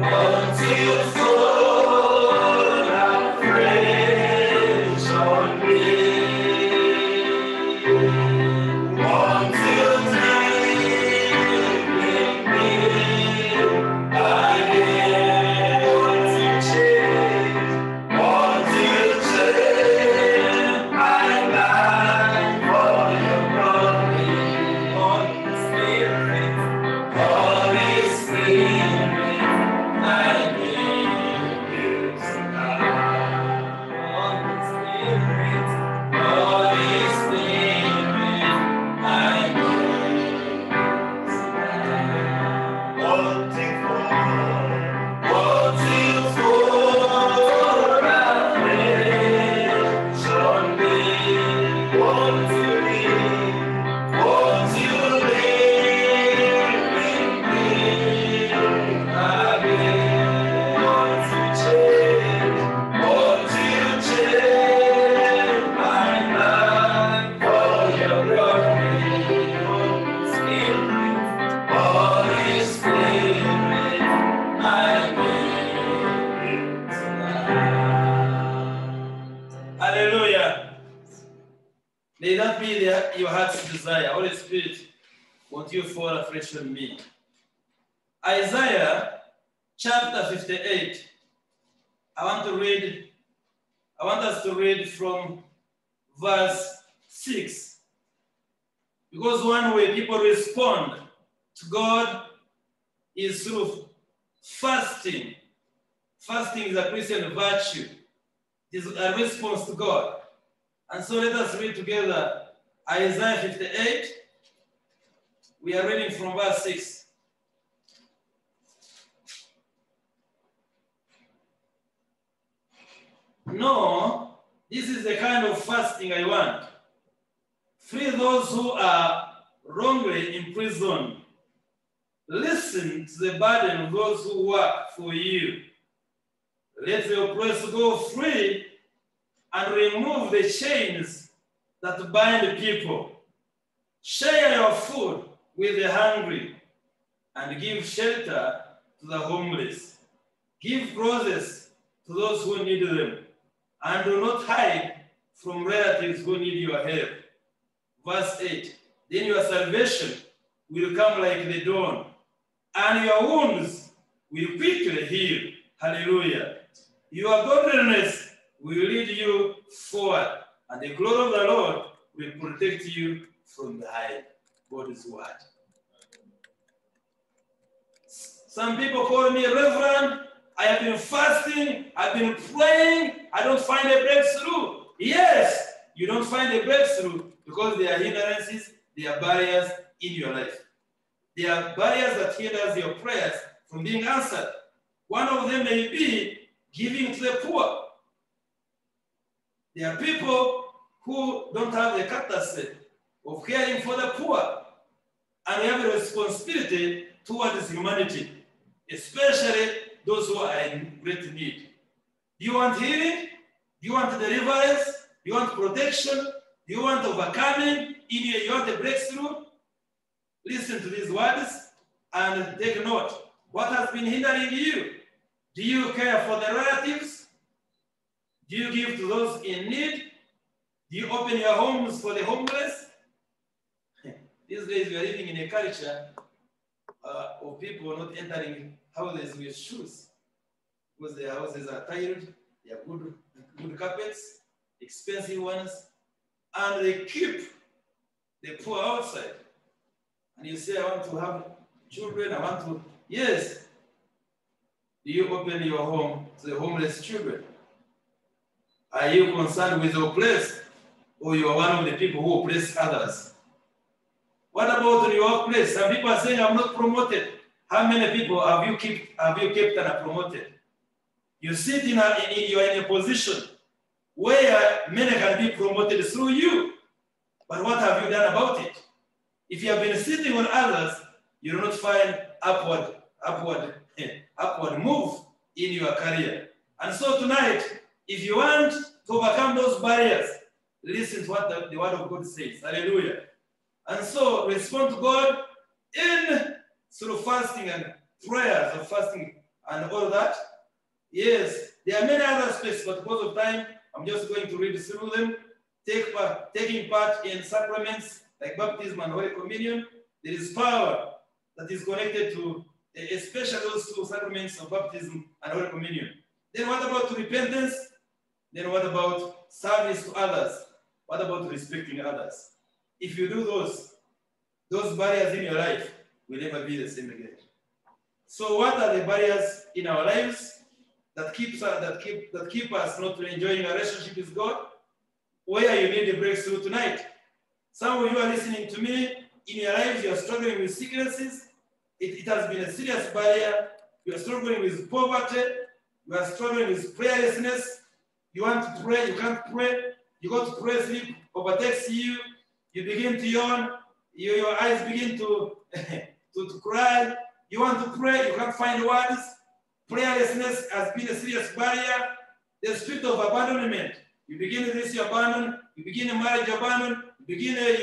Won't you fall afresh on me? Won't you take with me again? Won't you change? Won't you change my life for your glory? Holy Spirit, Holy Spirit, I need you tonight. Holy Spirit, Holy Spirit, I need you tonight. Won't you fall afresh on me? Won't you leave? Won't you live with me again? Won't you change? Won't you change my life for your glory? Holy Spirit, Holy Spirit, I need you tonight. Hallelujah. May that be your heart's desire. Holy Spirit, won't you fall afresh on me? Isaiah chapter 58. I want us to read from verse 6. Because one way people respond to God is through fasting. Fasting is a Christian virtue. It is a response to God. And so let us read together Isaiah 58. We are reading from verse 6. No, this is the kind of fasting I want. Free those who are wrongly imprisoned. Listen to the burden of those who work for you. Let the oppressed go free and remove the chains that bind people. Share your food with the hungry and give shelter to the homeless. Give clothes to those who need them, and do not hide from relatives who need your help. Verse 8, then your salvation will come like the dawn, and your wounds will quickly heal. Hallelujah. Your godliness will lead you forward, and the glory of the Lord will protect you from behind. God's word. Some people call me Reverend. I have been fasting, I've been praying, I don't find a breakthrough. Yes, you don't find a breakthrough because there are hindrances, there are barriers in your life. There are barriers that hinders your prayers from being answered. One of them may be giving to the poor. There are people who don't have the courtesy of caring for the poor, and we have a responsibility towards humanity, especially those who are in great need. Do you want healing? Do you want deliverance? Do you want protection? Do you want overcoming? You want a breakthrough? Listen to these words and take note. What has been hindering you? Do you care for the relatives? Do you give to those in need? Do you open your homes for the homeless? These days we are living in a culture of people not entering houses with shoes, because their houses are tiled, they are good carpets, expensive ones, and they keep the poor outside. And you say, I want to have children, I want to, yes. Do you open your home to the homeless children? Are you concerned with your place, or you are one of the people who oppress others? What about your workplace? Some people are saying, I'm not promoted. How many people have you kept and are promoted? You sit you are in a position where many can be promoted through you. But what have you done about it? If you have been sitting on others, you do not find upward move in your career. And so tonight, if you want to overcome those barriers, listen to what the word of God says. Hallelujah. And so respond to God through fasting and prayers of fasting and all that. Yes, there are many other aspects, but because of time, I'm just going to read through them. Taking part in sacraments like baptism and Holy Communion, there is power that is connected to, especially those two sacraments of baptism and Holy Communion. Then what about repentance? Then what about service to others? What about respecting others? If you do those barriers in your life will never be the same again. So what are the barriers in our lives that keep us not enjoying a relationship with God? Where you need a breakthrough tonight? Some of you are listening to me. In your lives, you are struggling with sicknesses. It has been a serious barrier. You are struggling with poverty. You are struggling with prayerlessness. You want to pray, you can't pray. You go to pray, sleep overtakes you. You begin to yawn. Your eyes begin to cry. You want to pray, you can't find words. Prayerlessness has been a serious barrier. The spirit of abandonment. You begin this, you abandon. You begin a marriage, you abandon. You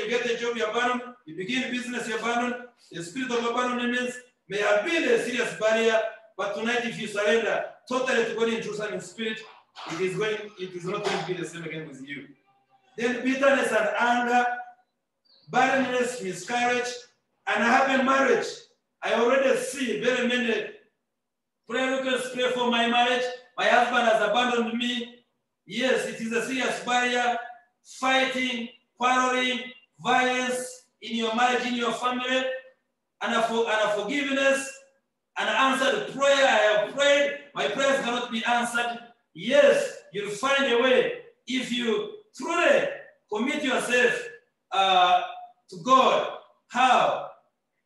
get a job, you abandon. You begin a business, you abandon. The spirit of abandonment may have been a serious barrier, but tonight, if you surrender totally to God in truth and in spirit, it is not going to be the same again with you. Then bitterness and anger, barrenness, miscarriage, and unhappy marriage. I already see very many prayer requests. Pray for my marriage. My husband has abandoned me. Yes, it is a serious barrier. Fighting, quarreling, violence in your marriage, in your family, and unforgiveness, and answered prayer. I have prayed. My prayers cannot be answered. Yes, you'll find a way if you truly commit yourself to God. How?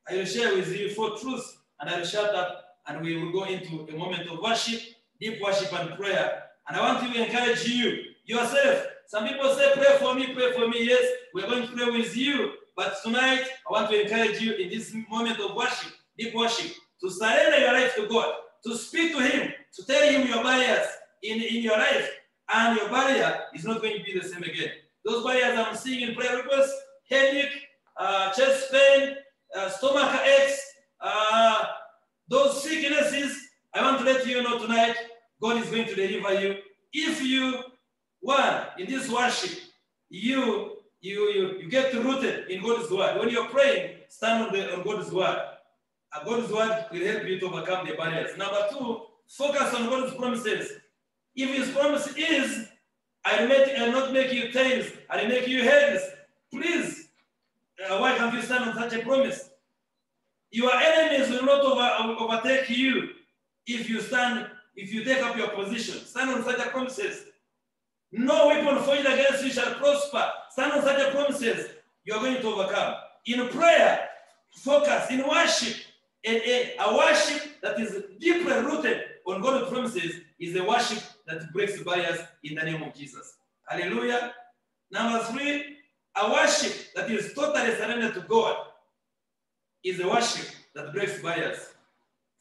I will share with you 4 truths, and I will shut up, and we will go into a moment of worship, deep worship and prayer. And I want to encourage you yourself. Some people say, pray for me, pray for me. Yes, we're going to pray with you. But tonight, I want to encourage you in this moment of worship, deep worship, to surrender your life to God, to speak to Him, to tell Him your barriers in your life, and your barrier is not going to be the same again. Those barriers I'm seeing in prayer requests: headache, chest pain, stomach aches, those sicknesses. I want to let you know tonight, God is going to deliver you. If you, in this worship, you get rooted in God's word. When you're praying, stand on God's word. God's word will help you to overcome the barriers. Number 2, focus on God's promises. If His promise is, I'll not make you tails, I'll make you heads. Please, why can't you stand on such a promise? Your enemies will not overtake you if you take up your position. Stand on such a promises. No weapon forged against you shall prosper. Stand on such a promises. You are going to overcome. In prayer, focus in worship. A worship that is deeply rooted on God's promises is a worship that breaks barriers in the name of Jesus. Hallelujah. Number 3, a worship that is totally surrendered to God is a worship that breaks barriers.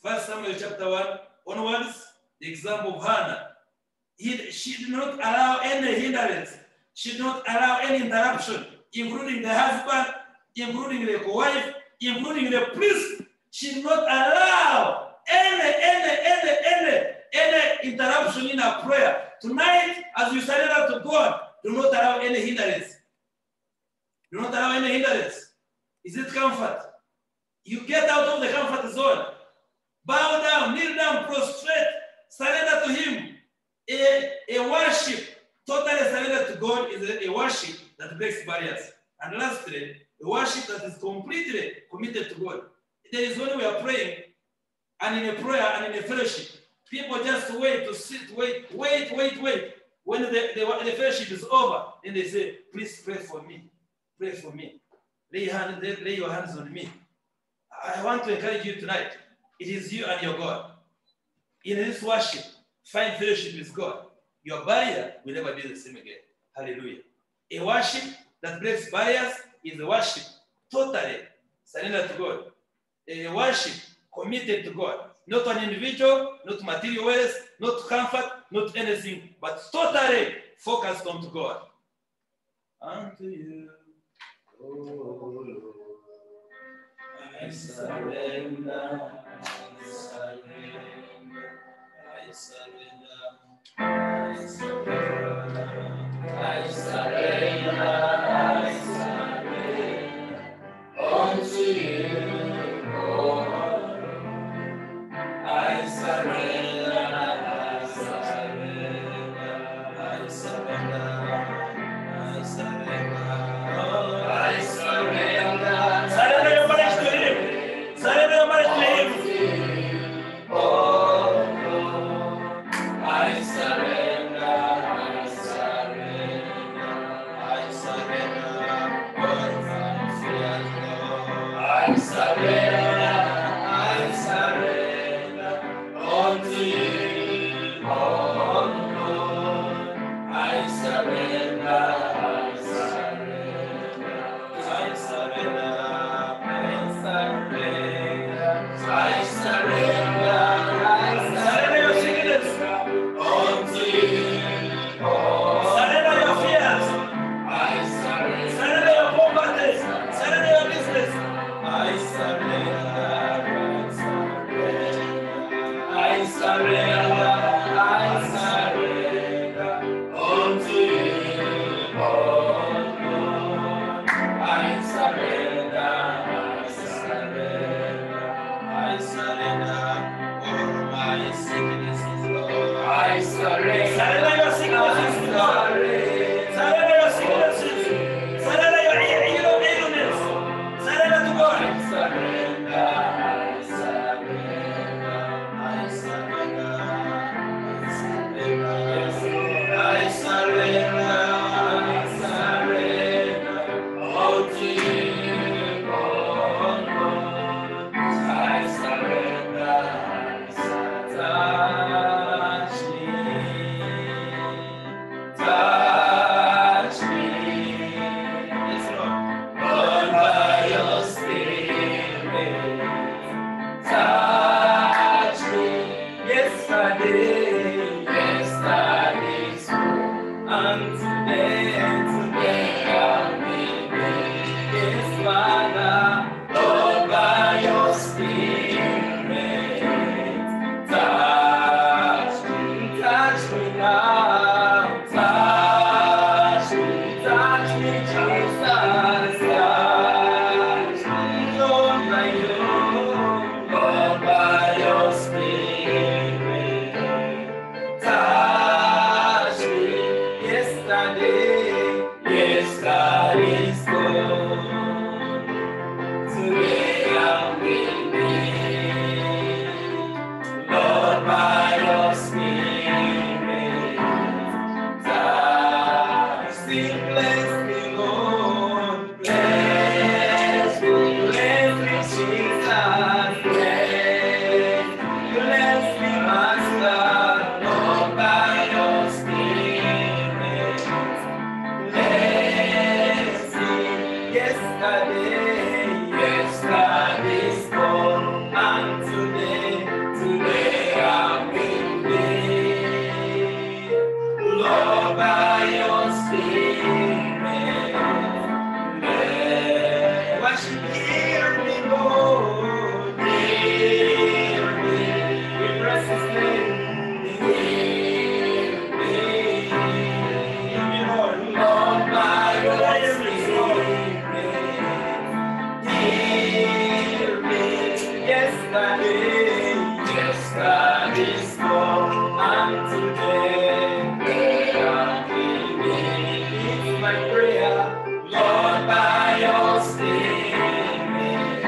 1 Samuel chapter 1 onwards, the example of Hannah. She did not allow any hindrance. She did not allow any interruption, including the husband, including the wife, including the priest. She did not allow any interruption in her prayer. Tonight, as you surrender to God, do not allow any hindrance. Do not allow any hindrance. Is it comfort? You get out of the comfort zone. Bow down, kneel down, prostrate, surrender to Him. A worship totally surrendered to God is a worship that breaks barriers. And lastly, a worship that is completely committed to God. There is when we are praying, and in a prayer and in a fellowship, people just wait to sit, wait. When the fellowship is over, then they say, please pray for me. Pray for me. Lay your hands on me. I want to encourage you tonight. It is you and your God. In this worship, find fellowship with God. Your barrier will never be the same again. Hallelujah. A worship that breaks barriers is a worship totally surrendered to God. A worship committed to God. Not an individual, not material wealth, not comfort, not anything, but totally focused on to God. Unto you, oh Lord, I surrender, I surrender, I surrender, I surrender, I surrender, I surrender unto you, oh Lord. I surrender, I surrender, I surrender, I surrender, I surrender. Surrender your marriage to Him. Surrender your marriage to Him. Oh Lord, I surrender, I surrender, I surrender. All my fears, Lord. I surrender, I surrender unto you, oh Lord. I surrender, I surrender, I surrender, I surrender, I surrender, I surrender your sickness unto you, oh surrender your fears, I surrender, surrender your poverty, surrender your business, I surrender, I surrender, I surrender unto you, oh Lord. I surrender, I surrender, I surrender all my sicknesses, Lord. I surrender, surrender your sicknesses, Lord. Surrender your sicknesses, surrender your illness, surrender to God. I surrender, I surrender, I surrender, I surrender, I surrender unto you, oh Lord. I surrender, touch me, yes Lord, Lord, by your Spirit, touch me, yesterday, yesterday's and today I'll be there. Yes, Father, Lord, by your Spirit, touch me now, touch me, Jesus, touch me, Lord, my Lord, Lord, by your Spirit. restore unto them their healing. It's my prayer, Lord, by your Spirit,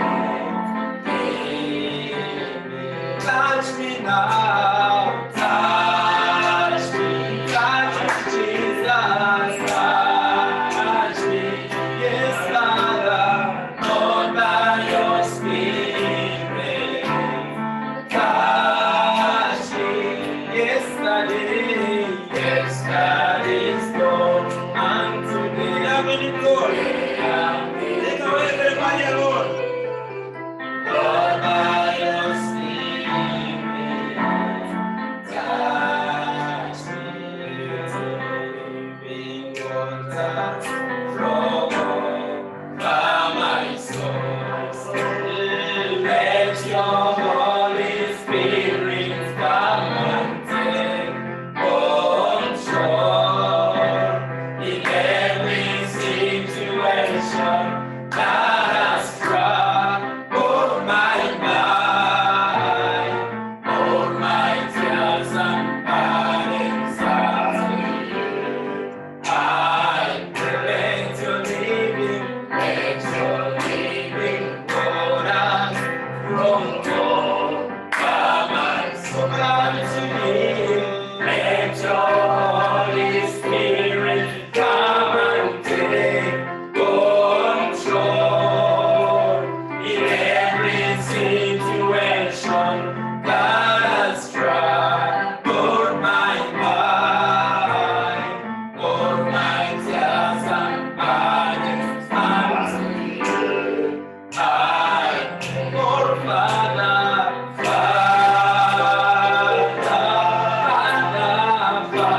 touch me now, touch me, Jesus, touch me, yes, Father, Lord, by your Spirit, touch me, yesterday's Lord, unto me. Take away everybody alone. Lord, by your Spirit, touch me to living water from my soul. Let your Holy Spirit come and take control in every situation that has troubled my mind. All my tears and burdens are I let your living waters from my soul come to me. Let your Holy Spirit come and take control in every situation that has troubled my mind. All my tears and burdens unto you. Oh, Father, Father, Father,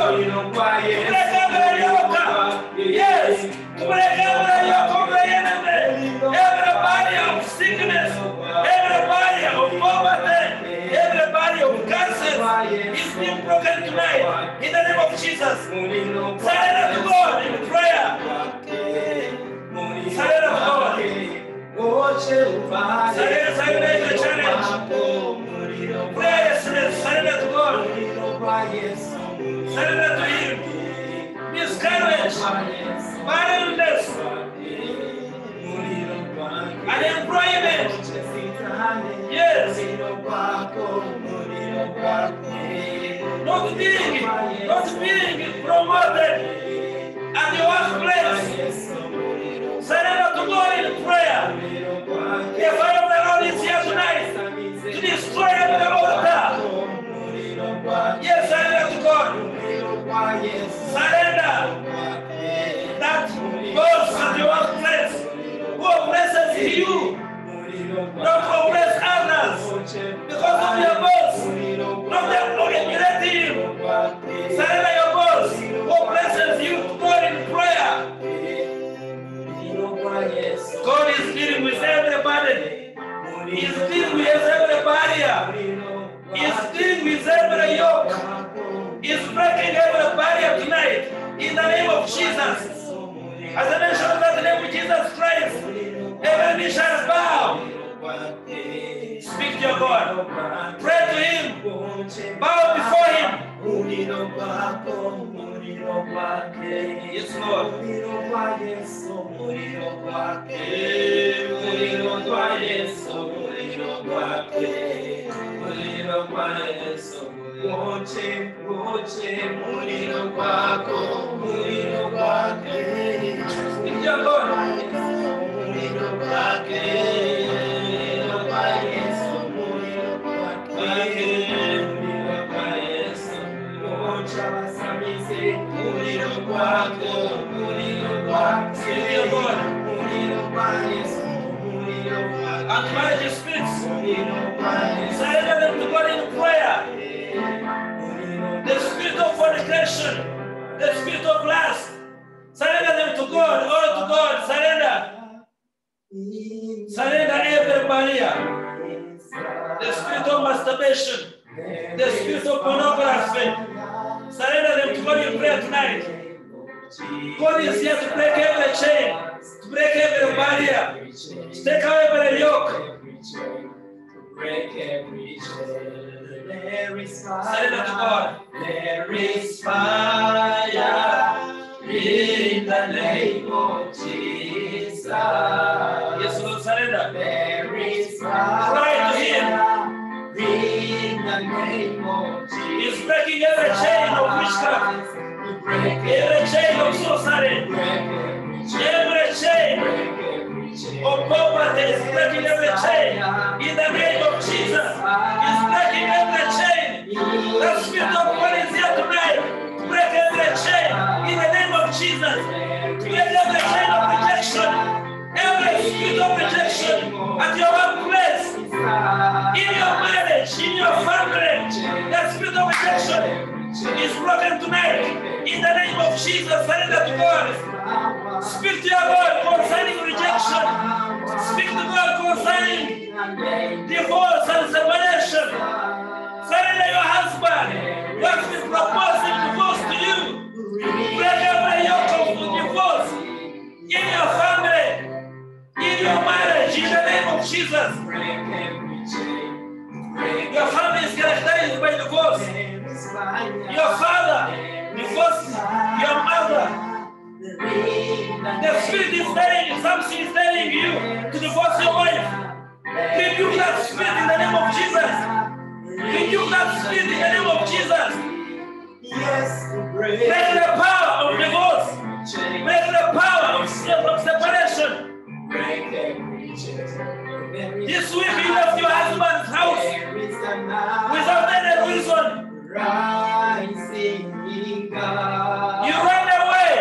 umuriro kwa Yesu. Tubreke every yoke. Yes. Tubreke every yoke of the enemy. Everybody of sickness. Everybody of poverty. Everybody of cancer is being broken tonight. In the name of Jesus. Surrender to God in prayer. Surrender to God. Surrender in the challenge. Prayerlessness. Surrender to God. Surrender to Him. Discouraged. Barrenness. Unemployment. Yes. Not being promoted at your workplace. Surrender to God in prayer. The fire of the Lord is here tonight to destroy every altar. Yes, surrender to God. Surrender that boss at your workplace who oppresses you, not oppress others because of your boss, not them manipulating you. Surrender your boss who oppresses you to God in prayer. God is dealing with everybody. He is dealing with every barrier. He is dealing with every yoke. He is breaking every barrier tonight in the name of Jesus. As I mentioned, in the name of Jesus Christ, every knee shall bow. Speak to your God. Pray to Him. Bow before Him. Yes, Lord. Speak to your God. Acknowledge His spirits. Surrender them to God in prayer. The spirit of fornication, the spirit of lust, surrender them to God, all to God. Surrender every barrier. The spirit of masturbation, the spirit of pornography, surrender them to God in prayer tonight. God is here to break every chain, to break every barrier, to take away every yoke. Surrender to God. There is fire in the name of Jesus. Yes, Lord, surrender. There is fire Cry to Him. in the name of Jesus. He's breaking every chain of witchcraft, every chain of sorcery, every chain of poverty. He's breaking every chain in the name of Jesus. He's breaking every chain. The Spirit of God is here tonight to break every chain in the name of Jesus. To break every chain of rejection, every spirit of rejection at your workplace, in your marriage, in your family. The spirit of rejection is broken tonight in the name of Jesus. Surrender to God. Speak to your God concerning rejection. Speak to God concerning divorce and separation. Surrender your husband who has been proposing divorce to you. Break every yoke of divorce in your family, in your marriage, in the name of Jesus. Your family is characterized by divorce. Your father divorced your mother. The spirit is telling you, something is telling you to divorce your wife. Rebuke that spirit in the name of Jesus. Rebuke that spirit in the name of Jesus. Break the power of divorce. Break the power of separation. This week you left your husband's house without any reason. You ran away.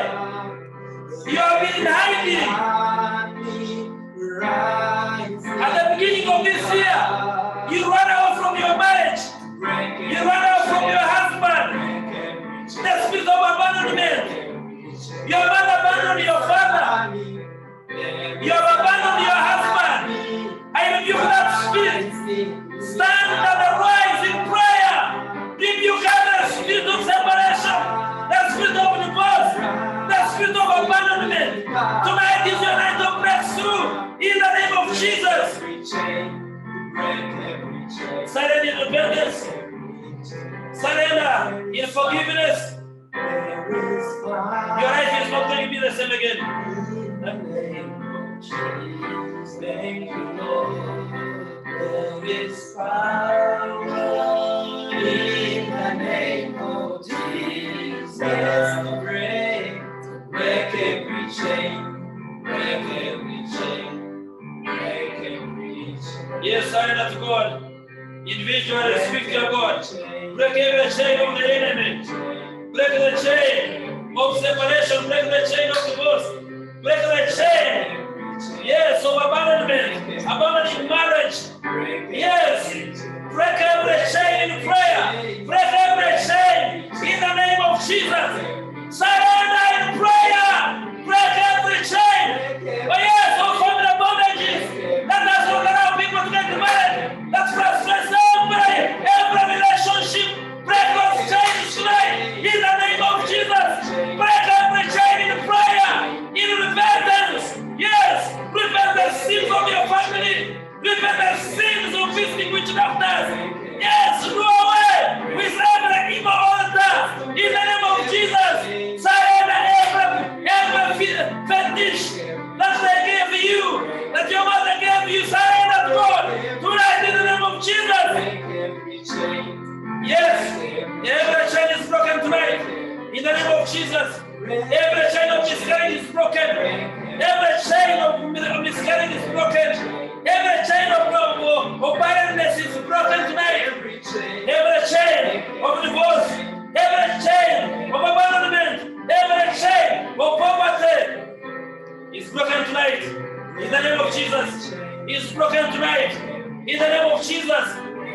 You have been hiding. At the beginning of this year, you ran away from your marriage. You ran away from your husband. The spirit of abandonment. You have abandoned your father. You have abandoned your husband. I rebuke that spirit. Stand and arise in prayer. Rebuke the spirit of separation, the spirit of divorce, the spirit of abandonment. Tonight is your night of breakthrough in the name of Jesus. Surrender in repentance. Surrender in forgiveness. Your life is not going to be the same again. Thank you, Lord. There is power in the name of Jesus to break every chain, break every chain, break every chain. Yes, surrender to God. Individually speak to your God. Break every chain of the enemy. Break the chain of separation. Break the chain of divorce. Break the chain, yes, of abandonment, abandoning marriage. Yes, break every chain in prayer. Break every chain in the name of Jesus. Surrender in prayer. Break every chain. Oh yes, all family bondages that does not allow people to get married. That frustrates every relationship. Break those chains tonight in the name of Jesus. Break every chain in prayer, in repentance. Yes, repent the sins of your family. Repent the sins of visiting witch doctors. Yes, do away with every evil altar in the name of Jesus. Surrender every fetish that they gave you, that your mother gave you. Surrender to God tonight in the name of Jesus. Yes, every chain is broken tonight in the name of Jesus. Every chain of miscarriage is broken. Every chain of miscarriage is broken. Every chain of barrenness is broken tonight. Every chain of divorce. Every chain of abandonment. Every chain of poverty is broken tonight. In the name of Jesus. Is broken tonight. In the name of Jesus.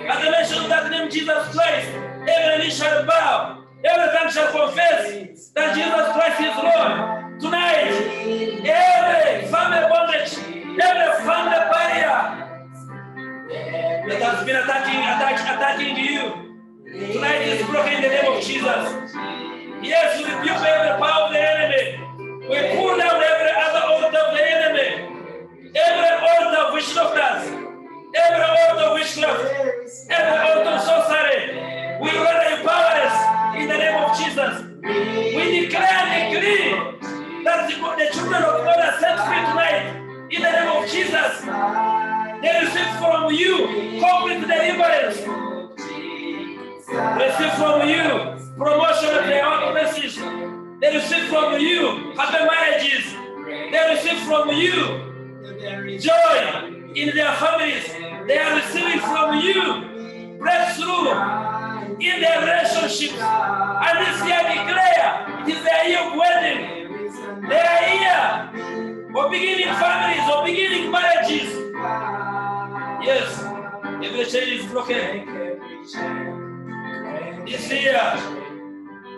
At the mention of that name, Jesus Christ, every knee shall bow. Every tongue shall confess that Jesus Christ is Lord. Tonight, every family bondage, every family barrier that has been attacking you, tonight is broken in the name of Jesus. Yes, we rebuke every power of the enemy. We pull down every other altar of the enemy. Every altar of witch doctors, every altar of witchcraft, every altar of sorcery. We render you powerless in the name of Jesus. We declare and decree that the children of God are set free tonight in the name of Jesus. They receive from you complete deliverance. Receive from you promotion of their workplaces. They receive from you happy marriages. They receive from you joy in their families. They are receiving from you breakthrough in their relationships. And this year declare it is their year of wedding. Their year of beginning families, of beginning marriages. Yes, every chain is broken. This year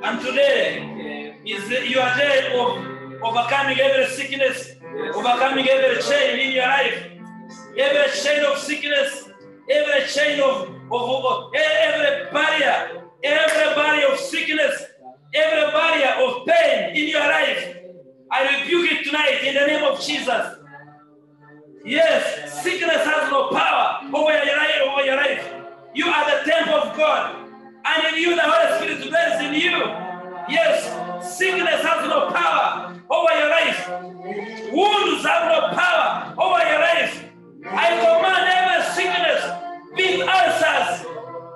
and today is your day of overcoming every sickness, overcoming every chain in your life. Every chain of sickness, every chain of every barrier of sickness, every barrier of pain in your life, I rebuke it tonight in the name of Jesus. Yes, sickness has no power over your life. You are the temple of God, and in you the Holy Spirit dwells in you. Yes, sickness has no power over your life. Wounds have no power over your life. I command every sickness, be it ulcers,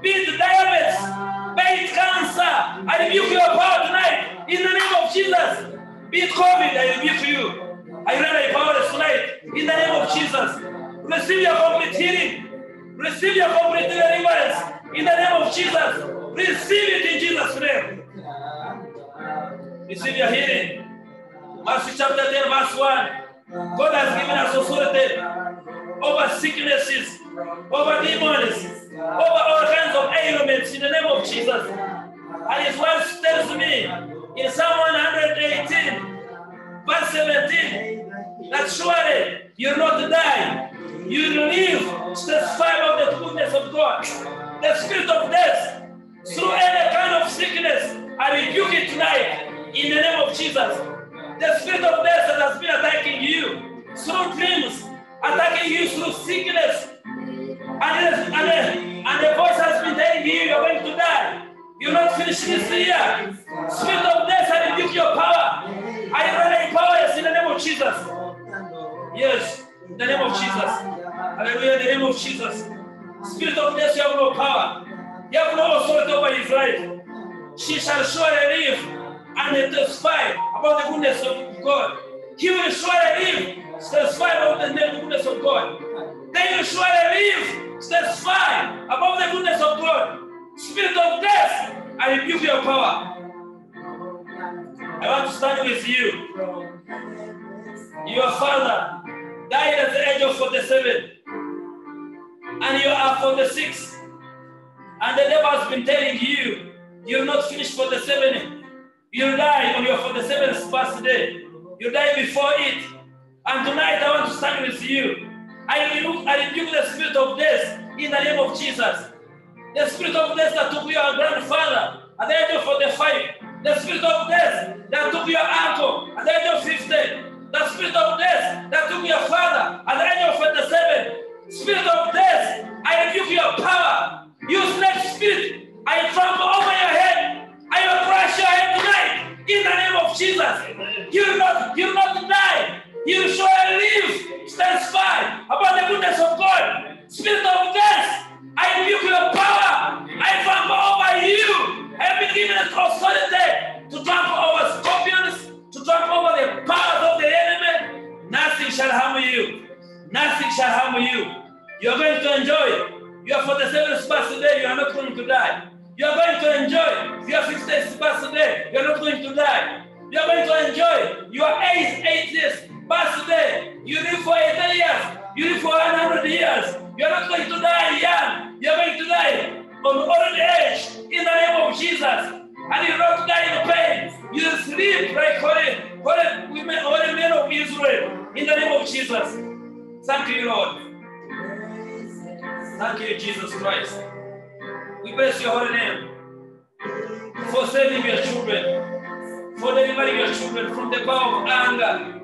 be it diabetes, be it cancer, I rebuke your power tonight in the name of Jesus. Be it COVID, I rebuke you. I render your power tonight in the name of Jesus. Receive your complete healing. Receive your complete deliverance in the name of Jesus. Receive it in Jesus' name. Receive your healing. Matthew chapter 10, verse 1. God has given us authority over sicknesses, over demons, over all kinds of ailments in the name of Jesus. And his word tells me in Psalm 118, verse 17, that surely you will not die. You will live to testify of the goodness of God. The spirit of death, through any kind of sickness, I rebuke it tonight in the name of Jesus. The spirit of death that has been attacking you through dreams, attacking you through sickness, and the voice has been telling you you're going to die. You're not finished this year. Spirit of death, I rebuke your power. I render powerless in the name of Jesus. Yes, in the name of Jesus. Hallelujah, in the name of Jesus. Spirit of death, you have no power. You have no authority over his life. She shall surely live and testify about the goodness of God. He will surely live, testify about the goodness of God. They will surely live, testify about the goodness of God. Spirit of death, I rebuke your power. I want to stand with you. Your father died at the age of 47, and you are 46, and the devil has been telling you, you'll not finish 47. You'll die on your 47th birthday. You die before it. And tonight I want to stand with you. I rebuke the spirit of death in the name of Jesus. The spirit of death that took your grandfather at the age of 45. The spirit of death that took your uncle at the age of 50. The spirit of death that took your father at the age of 47. Spirit of death, I rebuke your power. Useless spirit, I trample over your head. I will crush your head tonight in the name of Jesus. You will not die. You will surely live. Testify about the goodness of God. Spirit of death, I rebuke your power. I trample over you. I have been given authority to trample over scorpions, to trample over the powers of the enemy. Nothing shall harm you. Nothing shall harm you. You are going to enjoy. You are 47th birthday. You are not going to die. You are going to enjoy your 50th birthday. You are not going to die. You are going to enjoy your 80th birthday. You live for 80 years. You live for 100 years. You are not going to die young. You are going to die on old age in the name of Jesus. And you will not die in pain. You will sleep like holy women, holy men of Israel in the name of Jesus. Thank you, Lord. Thank you, Jesus Christ. We bless your holy name for saving your children, for delivering your children from the power of anger,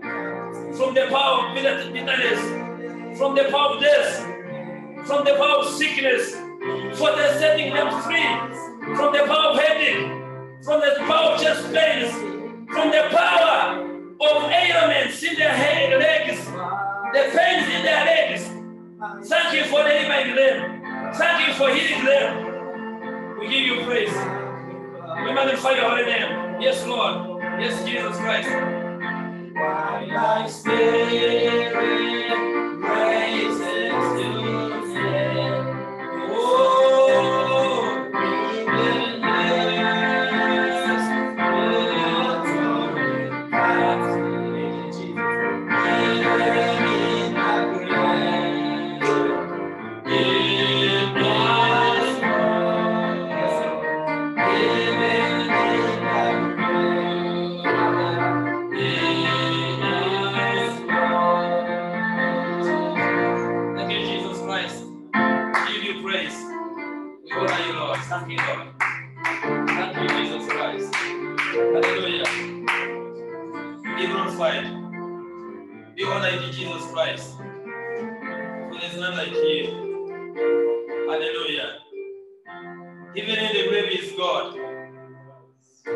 from the power of bitterness, from the power of death, from the power of sickness, for the setting them free from the power of headache, from the power of chest pains, from the power of ailments in their legs, the pains in their legs. Thank you for delivering them. Thank you for healing them. We give you praise. We magnify your holy name. Yes, Lord. Yes, Jesus Christ. While my spirit praises your name. Oh, even yes, thank you, Lord. Thank you, Jesus Christ. Hallelujah. Be glorified. Be honored in Jesus Christ. For there is none like you. Hallelujah. Even in the grave is God.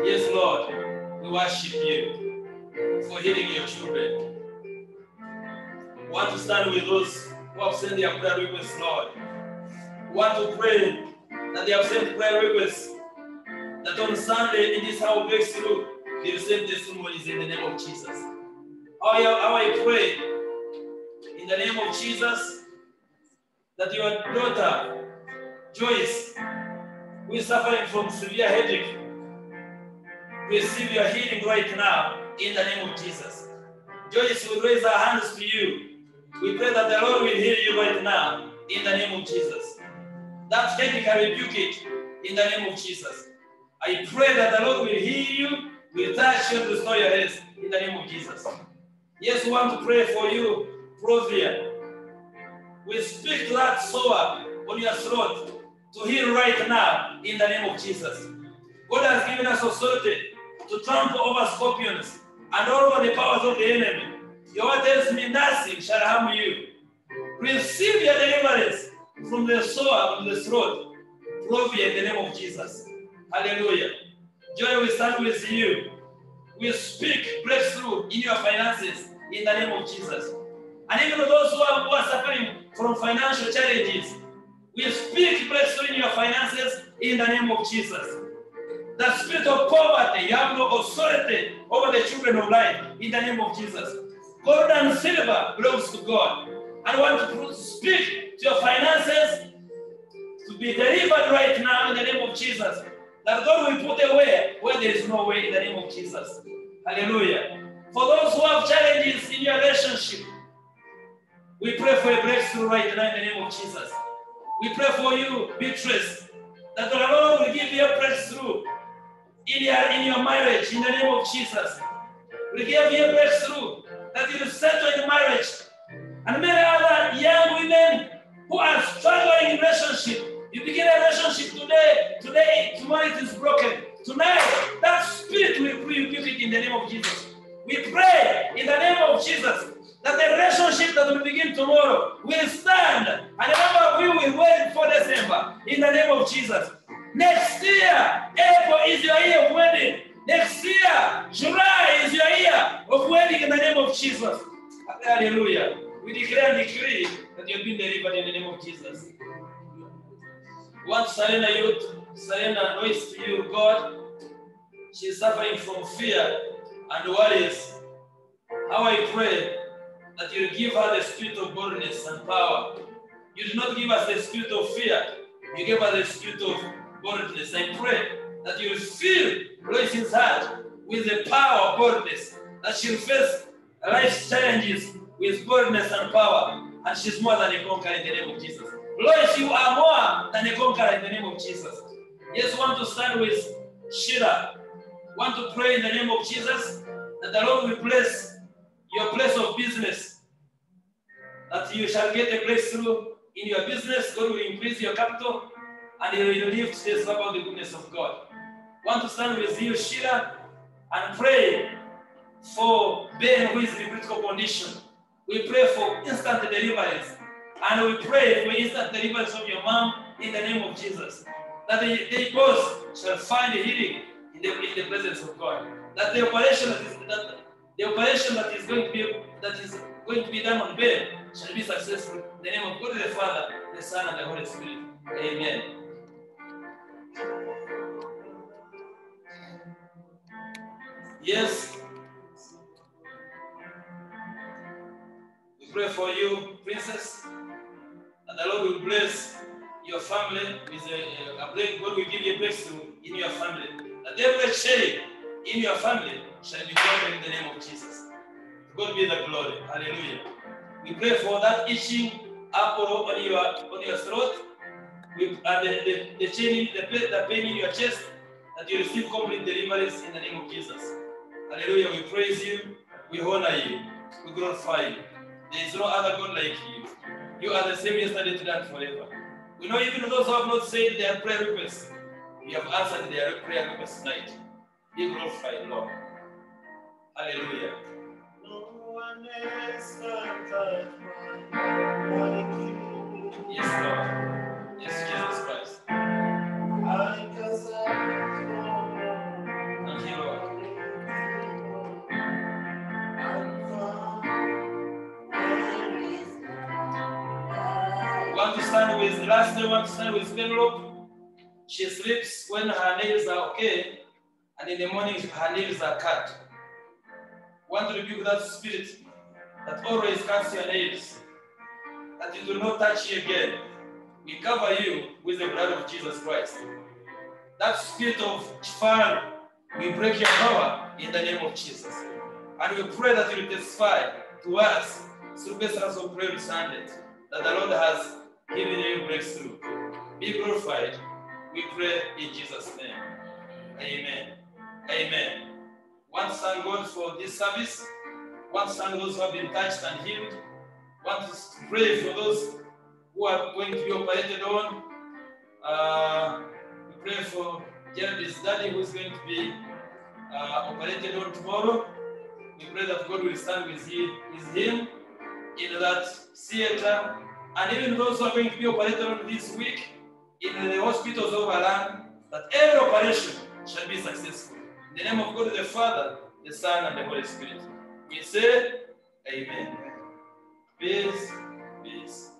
Yes, Lord. We worship you for healing your children. We want to stand with those who have sent their prayer requests, Lord. We want to pray that they have sent prayer requests, that on Sunday in this hour breakthrough, they will send testimonies in the name of Jesus. How I pray in the name of Jesus that your daughter, Joyce, who is suffering from severe headache, receive your healing right now in the name of Jesus. Joyce will raise her hands to you. We pray that the Lord will heal you right now in the name of Jesus. That headache, I rebuke it in the name of Jesus. I pray that the Lord will heal you, will touch you, and restore your health in the name of Jesus. Yes, we want to pray for you, Provia. We speak to that sore on your throat to heal right now in the name of Jesus. God has given us authority to trample over scorpions and all over the powers of the enemy. Your word tells me nothing shall harm you. Receive your deliverance from the sore on the throat. Provia in the name of Jesus. Hallelujah. Joy, we stand with you. We speak breakthrough in your finances in the name of Jesus. And even those who are suffering from financial challenges, we speak breakthrough in your finances in the name of Jesus. The spirit of poverty, you have no authority over the children of light in the name of Jesus. Gold and silver belongs to God. And I want to speak to your finances to be delivered right now in the name of Jesus. That God will put a way where there is no way in the name of Jesus. Hallelujah. For those who have challenges in your relationship, we pray for a breakthrough right now in the name of Jesus. We pray for you, Beatrice, that the Lord will give you a breakthrough in your marriage in the name of Jesus. We give you a breakthrough that you will settle in marriage. And many other young women who are struggling in relationship, you begin a relationship today, tomorrow it is broken. Tonight, that spirit will rebuke it in the name of Jesus. We pray in the name of Jesus that the relationship that will begin tomorrow will stand. And a number of you will wait for December in the name of Jesus. Next year, April is your year of wedding. Next year, July is your year of wedding in the name of Jesus. Hallelujah. We declare and decree that you've been delivered in the name of Jesus. We want to surrender Lois to you, God. She is suffering from fear and worries. How I pray that you give her the spirit of boldness and power. You did not give us the spirit of fear. You gave us the spirit of boldness. I pray that you will fill Lois's heart with the power of boldness, that she will face life's challenges with boldness and power, and she's more than a conqueror in the name of Jesus. Lois, you are more than a conqueror in the name of Jesus. Yes, want to stand with Sheila. Want to pray in the name of Jesus that the Lord will bless your place of business, that you shall get a breakthrough in your business. God will increase your capital, and He will lift this about the goodness of God. Want to stand with you, Sheila, and pray for Ben, who is in critical condition. We pray for instant deliverance, and we pray for instant deliverance of your mom in the name of Jesus. That they both shall find healing in the presence of God. That the operation that is going to be done on Ben shall be successful. In the name of God the Father, the Son, and the Holy Spirit. Amen. Yes. We pray for you, Princess, and the Lord will bless your family with God will give you a breakthrough in your family. That every shame in your family shall be broken in the name of Jesus. God be the glory. Hallelujah. We pray for that itching apple on your throat, with the pain in your chest, that you receive complete deliverance in the name of Jesus. Hallelujah. We praise you, we honor you, we glorify you. There is no other God like you. You are the same yesterday, today, and forever. We know even those who have not said their prayer requests, we have answered their prayer requests tonight. Be glorified, Lord. Hallelujah. No one else can touch my life. Yes, Lord. Yes, Jesus Christ. I can search Thank you, Lord. Want to stand with last day, want to stand with Penelope. She sleeps when her nails are okay, and in the morning her nails are cut. Want to rebuke that spirit that always cuts your nails, that it will not touch you again. We cover you with the blood of Jesus Christ. That spirit of Chifan, we break your power in the name of Jesus. And we pray that you will testify to us through the service of prayer Sunday that the Lord has given you breakthrough. Be glorified. We pray in Jesus' name. Amen. Amen. Want to thank God for this service. Want to thank those who have been touched and healed. Want to pray for those who are going to be operated on. We pray for Jared's daddy who is going to be operated on tomorrow. We pray that God will stand with him in that theater. And even those who are going to be operated on this week in the hospitals of our land, that every operation shall be successful. In the name of God the Father, the Son, and the Holy Spirit. We say, Amen. Peace, peace,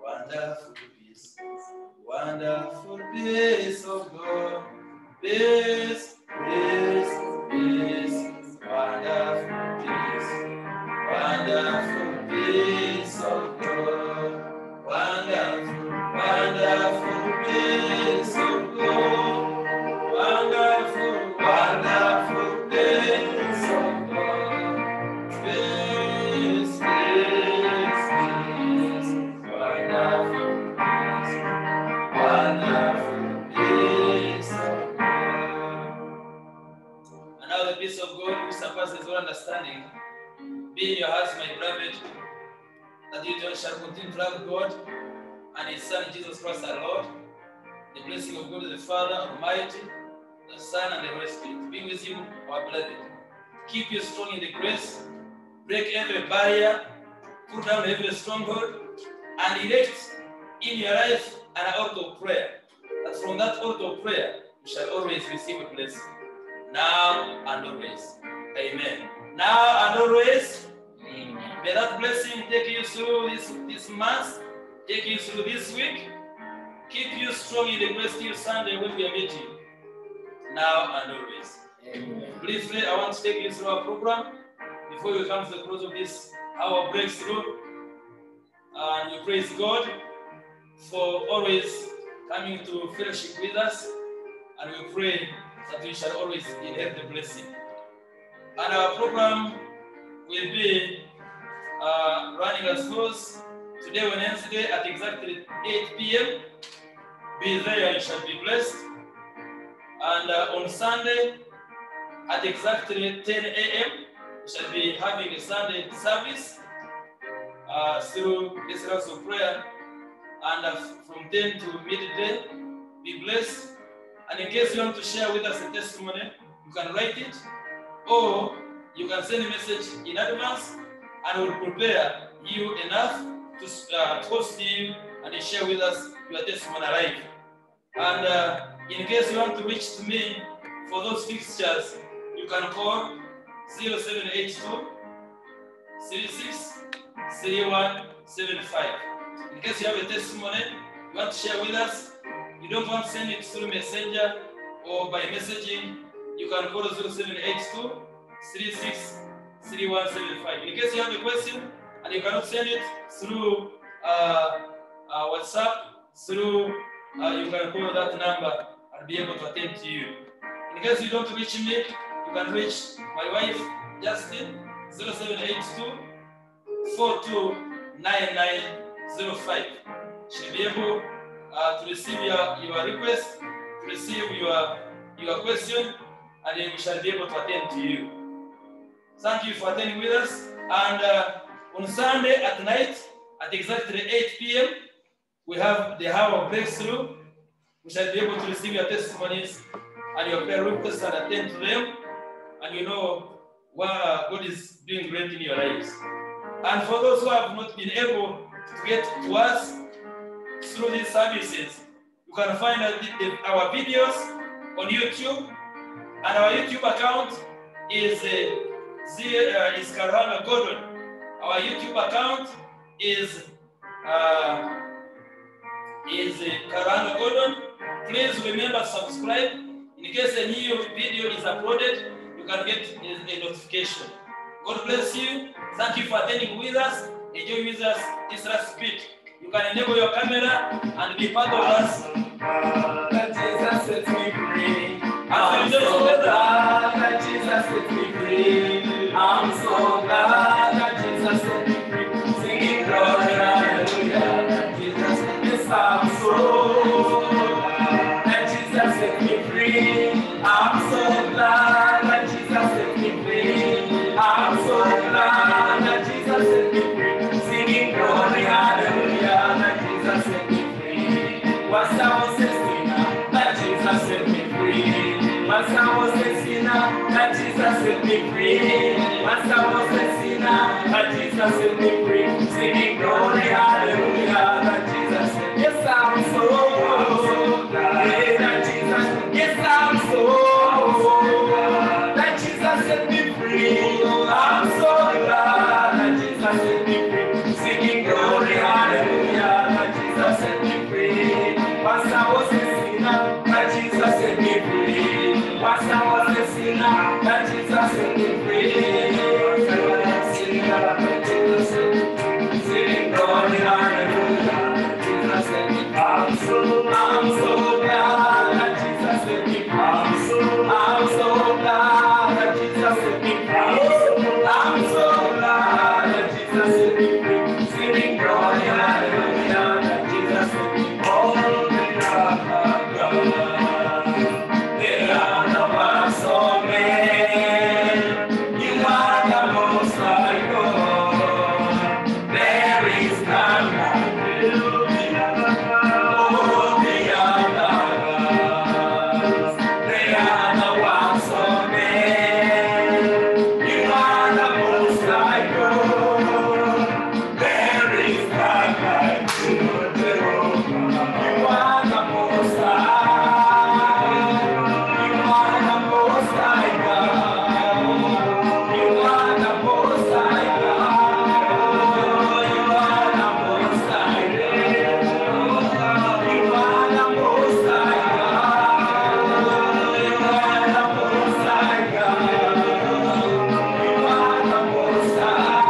wonderful peace, wonderful peace of God. Peace, peace, peace, wonderful peace, wonderful peace of God. Wonderful, wonderful peace of God. Wonderful, wonderful peace of God. Peace, peace, peace, wonderful peace, wonderful peace of God. And now the peace of God, which surpasses all understanding, be in your hearts, my beloved, that you shall continue to love God and His Son, Jesus Christ our Lord. The blessing of God the Father Almighty, the Son, and the Holy Spirit be with you, our beloved. Keep you strong in the grace, break every barrier, put down every stronghold, and erect in your life an altar of prayer. That from that altar of prayer, you shall always receive a blessing. Now and always. Amen. Now and always. Amen. May that blessing take you through this month, take you through this week, keep you strong in the grace till Sunday when we are meeting. Now and always. Amen. Briefly, I want to take you through our program before we come to the close of this hour breakthrough. And we praise God for always coming to fellowship with us. And we pray that we shall always inherit the blessing. And our program will be running as follows. Today, Wednesday, at exactly 8 p.m. Be there, you shall be blessed. And on Sunday, at exactly 10 a.m., we shall be having a Sunday service through this house of prayer. And from 10 to midday, be blessed. And in case you want to share with us a testimony, you can write it, or you can send a message in advance, and we'll prepare you enough to host you and share with us your testimony live. And in case you want to reach to me for those fixtures, you can call 0782 36 3175. In case you have a testimony you want to share with us, you don't want to send it through Messenger or by messaging, you can call 0782 36 3175. In case you have a question and you cannot send it through WhatsApp, you can call that number and be able to attend to you. In case you don't reach me, you can reach my wife, Justin, 0782 429905. She'll be able to receive your request, to receive your question, and then we shall be able to attend to you. Thank you for attending with us. And on Sunday at night, at exactly 8 p.m., we have the hour of breakthrough. We shall be able to receive your testimonies and your prayer requests and attend to them. And you know what God is doing great in your lives. And for those who have not been able to get to us through these services, you can find our videos on YouTube. And our YouTube account is Karhanga Gordon. Our YouTube account is Karhanga Gordon. Please remember to subscribe. In case a new video is uploaded, you can get a notification. God bless you. Thank you for attending with us. Enjoy with us this last bit. You can enable your camera and be part of us. That Jesus set me free. I'm so glad that Jesus set me free. I'm so glad that Jesus set me free. Singing glory, hallelujah. Jesus, yes, I'm so glad that Jesus set me free. I'm me free. Once I was a sinner, but Jesus set me free. Singing glory, hallelujah, that Jesus said, yes, I'm so glad that Jesus, yes, I'm so glad that Jesus set me free. I'm so glad that Jesus set me free. Singing glory, hallelujah, that Jesus set me free. Once I was a sinner, but Jesus set me free. Once I was a sinner, but Jesus set me free. Once I was a sinner, but Jesus set me free. Singing glory, hallelujah, that Jesus set me free. I'm so glad that Jesus set me free. I'm so glad that Jesus set me free. I'm so glad that Jesus set me free. Singing glory, hallelujah, that Jesus set me free. Oh, there are no words of men. You are the most high God. There is none like you. Oh, the other gods. They are the words of men. You are the most high God. There is none like you, Jehovah. You are the most high. You are the most high God. You are the most high God. You are the most high God. You are the most high God. You are the most high God. You are the most high.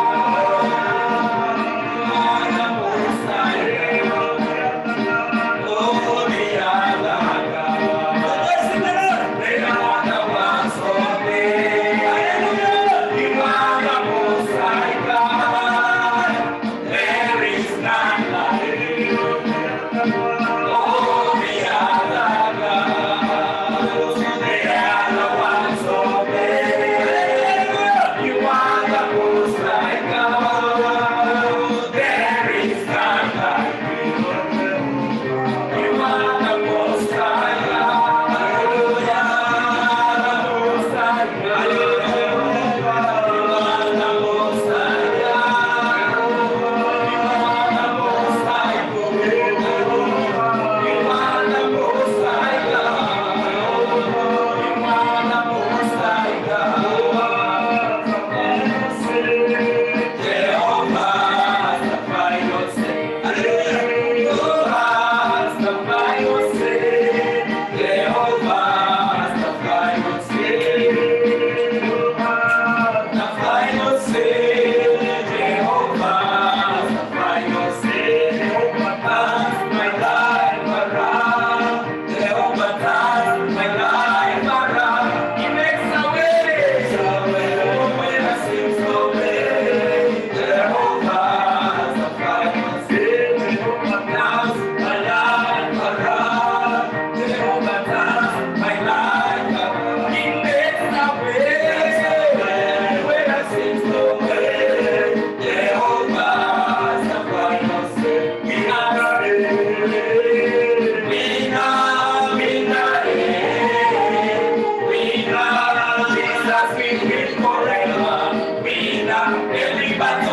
Everybody